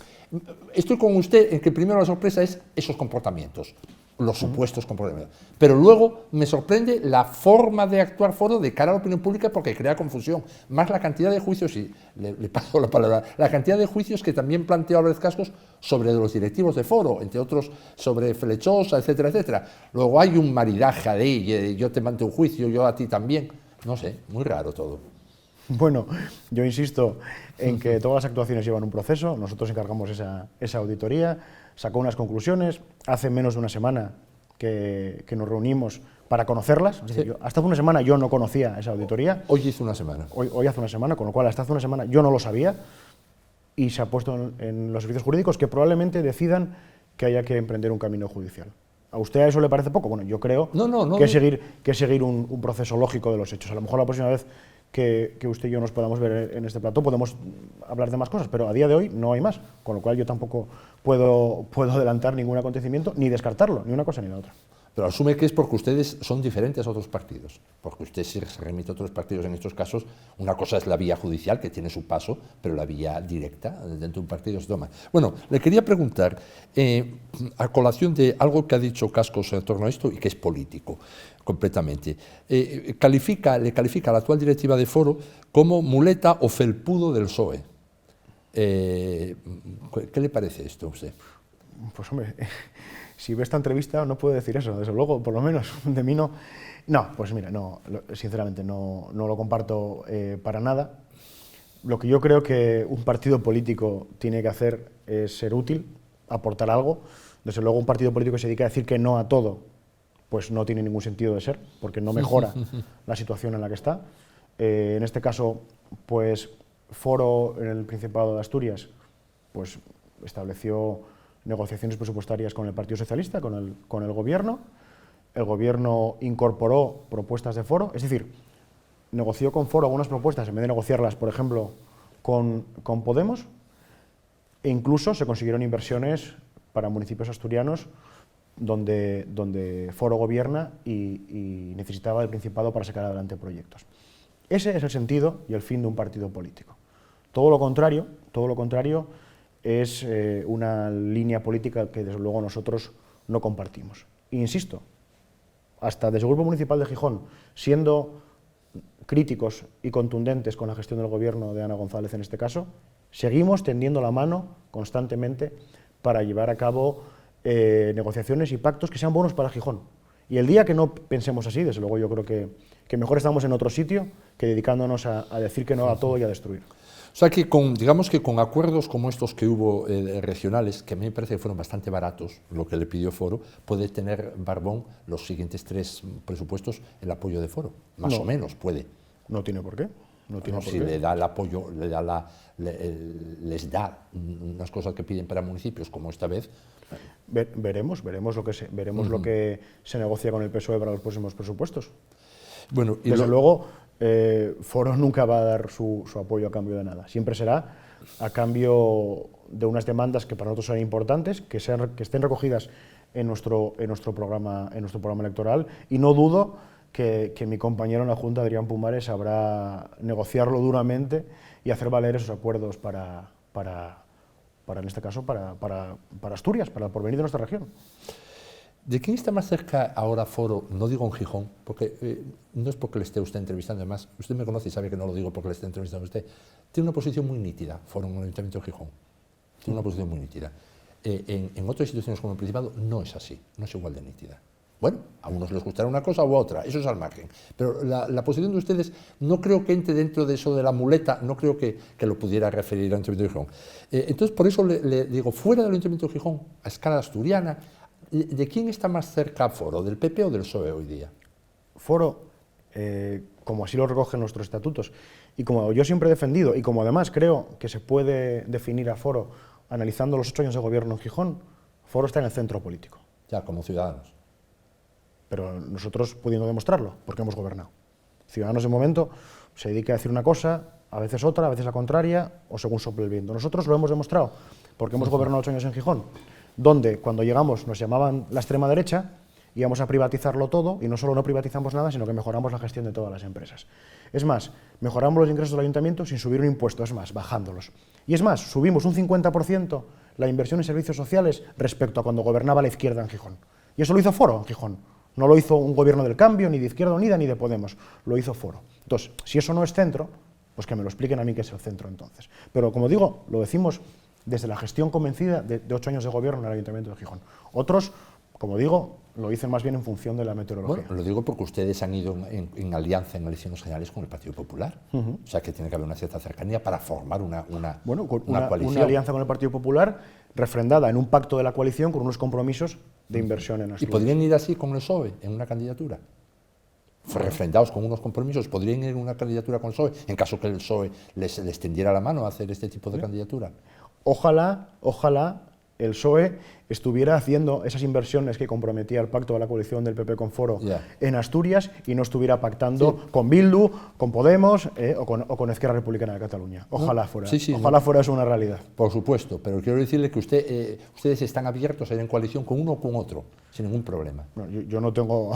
Speaker 1: estoy con usted en que primero la sorpresa es esos comportamientos, los supuestos comportamientos. Pero luego me sorprende la forma de actuar Foro de cara a la opinión pública porque crea confusión. Más la cantidad de juicios, y le paso la palabra, la cantidad de juicios que también planteó Álvarez Cascos sobre los directivos de Foro, entre otros sobre Flechosa, etcétera, etcétera. Luego hay un maridaje de yo te mando un juicio, yo a ti también. No sé, muy raro todo.
Speaker 2: Bueno, yo insisto en que todas las actuaciones llevan un proceso, nosotros encargamos esa auditoría, sacó unas conclusiones, hace menos de una semana que nos reunimos para conocerlas, es decir, hasta hace una semana yo no conocía esa auditoría.
Speaker 1: Hoy hizo una semana.
Speaker 2: Hoy hace una semana, con lo cual hasta hace una semana yo no lo sabía y se ha puesto en los servicios jurídicos que probablemente decidan que haya que emprender un camino judicial. ¿A usted a eso le parece poco? Bueno, yo creo que es seguir un proceso lógico de los hechos. A lo mejor la próxima vez que usted y yo nos podamos ver en este plató podemos hablar de más cosas, pero a día de hoy no hay más, con lo cual yo tampoco puedo adelantar ningún acontecimiento ni descartarlo, ni una cosa ni la otra.
Speaker 1: Pero asume que es porque ustedes son diferentes a otros partidos, porque usted se remite a otros partidos en estos casos. Una cosa es la vía judicial, que tiene su paso, pero la vía directa dentro de un partido se toma. Bueno, le quería preguntar, a colación de algo que ha dicho Cascos en torno a esto y que es político, completamente. Le califica a la actual directiva de Foro como muleta o felpudo del PSOE. ¿Qué le parece esto a usted?
Speaker 2: Pues hombre, si ve esta entrevista no puedo decir eso, desde luego, por lo menos, de mí no. No, pues mira, no, sinceramente no lo comparto para nada. Lo que yo creo que un partido político tiene que hacer es ser útil, aportar algo. Desde luego un partido político que se dedica a decir que no a todo, pues no tiene ningún sentido de ser, porque no mejora la situación en la que está. En este caso, pues Foro en el Principado de Asturias, pues estableció negociaciones presupuestarias con el Partido Socialista, con el Gobierno. El Gobierno incorporó propuestas de Foro, es decir, negoció con Foro algunas propuestas en vez de negociarlas, por ejemplo, con Podemos, e incluso se consiguieron inversiones para municipios asturianos donde Foro gobierna y necesitaba el Principado para sacar adelante proyectos. Ese es el sentido y el fin de un partido político. Todo lo contrario es una línea política que desde luego nosotros no compartimos. E insisto, hasta desde el Grupo Municipal de Gijón, siendo críticos y contundentes con la gestión del Gobierno de Ana González en este caso, seguimos tendiendo la mano constantemente para llevar a cabo negociaciones y pactos que sean buenos para Gijón. Y el día que no pensemos así, desde luego yo creo que mejor estamos en otro sitio que dedicándonos a decir que no a todo y a destruir.
Speaker 1: sea que digamos que con acuerdos como estos que hubo regionales, que a mí me parece que fueron bastante baratos, lo que le pidió Foro, puede tener Barbón los siguientes 3 presupuestos el apoyo de Foro, más o menos puede.
Speaker 2: No tiene por qué. No tiene por
Speaker 1: si
Speaker 2: qué.
Speaker 1: le da el apoyo, les da unas cosas que piden para municipios, como esta vez.
Speaker 2: Veremos lo que se negocia con el PSOE para los próximos presupuestos.
Speaker 1: Bueno, y
Speaker 2: desde luego, Foro nunca va a dar su apoyo a cambio de nada. Siempre será a cambio de unas demandas que para nosotros son importantes, que estén recogidas en nuestro programa electoral, y no dudo que mi compañero en la Junta, Adrián Pumares, sabrá negociarlo duramente y hacer valer esos acuerdos para en este caso, para Asturias, para el porvenir de nuestra región.
Speaker 1: ¿De quién está más cerca ahora Foro? No digo en Gijón, porque no es porque le esté usted entrevistando, además, usted me conoce y sabe que no lo digo porque le esté entrevistando a usted. Tiene una posición muy nítida, Foro en el Ayuntamiento de Gijón. Tiene una posición muy nítida. En otras instituciones como el Principado no es así, no es igual de nítida. Bueno, a unos les gustará una cosa u otra, eso es al margen. Pero la posición de ustedes no creo que entre dentro de eso de la muleta, no creo que lo pudiera referir al Ayuntamiento de Gijón. Entonces, por eso le digo, fuera del Ayuntamiento de Gijón, a escala asturiana, ¿de quién está más cerca a Foro, del PP o del PSOE hoy día?
Speaker 2: Foro, como así lo recogen nuestros estatutos, y como yo siempre he defendido, y como además creo que se puede definir a Foro analizando los 8 años de gobierno en Gijón, Foro está en el centro político.
Speaker 1: Ya, como Ciudadanos.
Speaker 2: Pero nosotros pudiendo demostrarlo, porque hemos gobernado. Ciudadanos de momento se dedica a decir una cosa, a veces otra, a veces la contraria, o según sople el viento. Nosotros lo hemos demostrado, porque hemos gobernado 8 años en Gijón, donde cuando llegamos nos llamaban la extrema derecha, íbamos a privatizarlo todo, y no solo no privatizamos nada, sino que mejoramos la gestión de todas las empresas. Es más, mejoramos los ingresos del ayuntamiento sin subir un impuesto, es más, bajándolos. Y es más, subimos un 50% la inversión en servicios sociales respecto a cuando gobernaba la izquierda en Gijón. Y eso lo hizo Foro en Gijón. No lo hizo un gobierno del cambio, ni de Izquierda Unida, ni de Podemos. Lo hizo Foro. Entonces, si eso no es centro, pues que me lo expliquen a mí qué es el centro entonces. Pero, como digo, lo decimos desde la gestión convencida de 8 años de gobierno en el Ayuntamiento de Gijón. Otros, como digo, lo dicen más bien en función de la meteorología.
Speaker 1: Bueno, lo digo porque ustedes han ido en alianza en elecciones generales con el Partido Popular. O sea, que tiene que haber una cierta cercanía para formar una coalición.
Speaker 2: Una alianza con el Partido Popular refrendada en un pacto de la coalición con unos compromisos de inversión en Asturias.
Speaker 1: ¿Y podrían ir así con el PSOE en una candidatura? Refrendados con unos compromisos, ¿podrían ir en una candidatura con el PSOE en caso que el PSOE les tendiera la mano a hacer este tipo de candidatura?
Speaker 2: Ojalá el PSOE estuviera haciendo esas inversiones que comprometía el pacto de la coalición del PP con Foro en Asturias y no estuviera pactando con Bildu, con Podemos o con Esquerra Republicana de Cataluña. Ojalá fuera. Ojalá fuera eso una realidad.
Speaker 1: Por supuesto, pero quiero decirle que ustedes están abiertos a ir en coalición con uno o con otro, sin ningún problema.
Speaker 2: Bueno, yo no tengo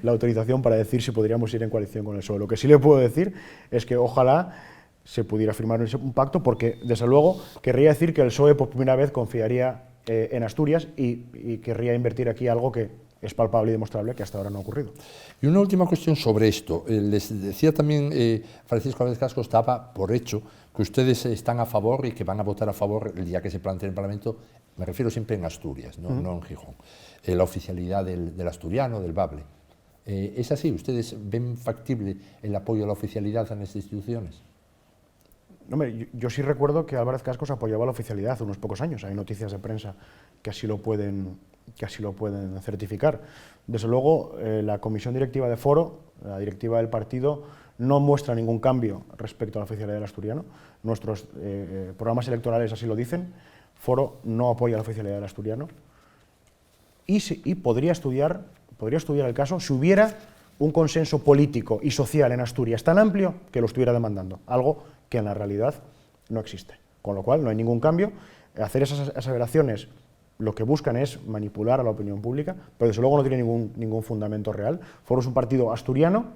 Speaker 2: la autorización para decir si podríamos ir en coalición con el PSOE. Lo que sí le puedo decir es que ojalá se pudiera firmar un pacto, porque desde luego querría decir que el PSOE por primera vez confiaría en Asturias y querría invertir aquí algo que es palpable y demostrable que hasta ahora no ha ocurrido.
Speaker 1: Y una última cuestión sobre esto. Les decía también Francisco Álvarez Cascos, estaba por hecho que ustedes están a favor y que van a votar a favor el día que se plantee en el Parlamento, me refiero siempre en Asturias, no en Gijón, la oficialidad del asturiano, del bable. ¿Es así? ¿Ustedes ven factible el apoyo a la oficialidad en las instituciones?
Speaker 2: Hombre, yo sí recuerdo que Álvarez Cascos apoyaba la oficialidad hace unos pocos años. Hay noticias de prensa que así lo pueden certificar. Desde luego, la comisión directiva de Foro, la directiva del partido, no muestra ningún cambio respecto a la oficialidad del asturiano. Nuestros programas electorales así lo dicen. Foro no apoya la oficialidad del asturiano. Y podría estudiar el caso si hubiera un consenso político y social en Asturias tan amplio que lo estuviera demandando, algo que en la realidad no existe. Con lo cual, no hay ningún cambio. Hacer esas aseveraciones lo que buscan es manipular a la opinión pública, pero desde luego no tiene ningún fundamento real. Foro es un partido asturiano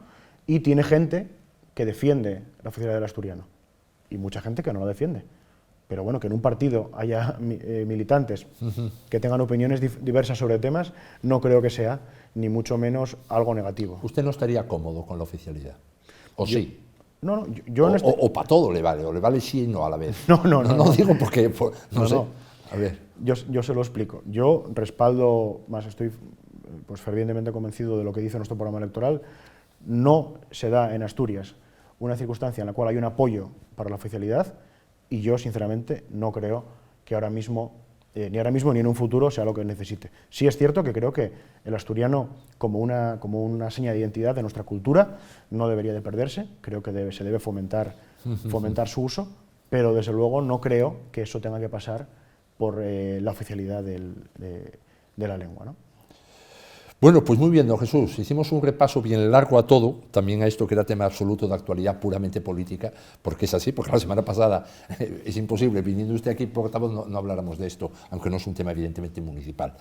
Speaker 2: y tiene gente que defiende la oficialidad del asturiano y mucha gente que no la defiende. Pero bueno, que en un partido haya militantes que tengan opiniones diversas sobre temas, no creo que sea ni mucho menos algo negativo.
Speaker 1: ¿Usted no estaría cómodo con la oficialidad? ¿O sí?
Speaker 2: No,
Speaker 1: o para todo le vale, o le vale sí y no a la vez.
Speaker 2: No
Speaker 1: digo porque, no sé. A ver.
Speaker 2: Yo se lo explico. Yo respaldo, más estoy fervientemente convencido de lo que dice nuestro programa electoral. No se da en Asturias una circunstancia en la cual hay un apoyo para la oficialidad y yo, sinceramente, no creo que ahora mismo, ni ahora mismo ni en un futuro, sea lo que necesite. Sí es cierto que creo que el asturiano, como una seña de identidad de nuestra cultura, no debería de perderse, creo que se debe fomentar su uso, pero desde luego no creo que eso tenga que pasar por la oficialidad de la lengua, ¿no?
Speaker 1: Bueno, pues muy bien, don Jesús. Hicimos un repaso bien largo a todo, también a esto que era tema absoluto de actualidad puramente política, porque es así, porque la semana pasada es imposible, viniendo usted aquí, portavoz, no habláramos de esto, aunque no es un tema evidentemente municipal.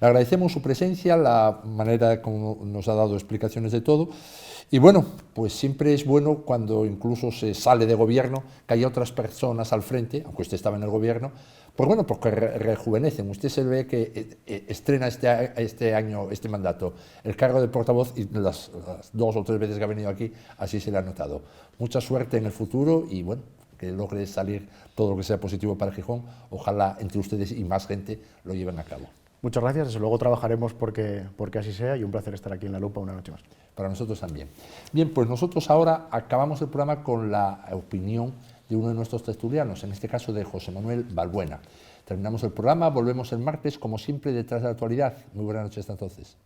Speaker 1: Le agradecemos su presencia, la manera como nos ha dado explicaciones de todo, y bueno, pues siempre es bueno cuando incluso se sale de gobierno, que haya otras personas al frente, aunque usted estaba en el gobierno, pues bueno, porque rejuvenecen. Usted se ve que estrena este año, este mandato, el cargo de portavoz, y las 2 o 3 veces que ha venido aquí, así se le ha notado. Mucha suerte en el futuro y bueno, que logre salir todo lo que sea positivo para Gijón. Ojalá entre ustedes y más gente lo lleven a cabo.
Speaker 2: Muchas gracias, desde luego trabajaremos porque así sea, y un placer estar aquí en La Lupa una noche más.
Speaker 1: Para nosotros también. Bien, pues nosotros ahora acabamos el programa con la opinión de uno de nuestros tertulianos, en este caso de José Manuel Balbuena. Terminamos el programa, volvemos el martes, como siempre, detrás de la actualidad. Muy buenas noches hasta entonces.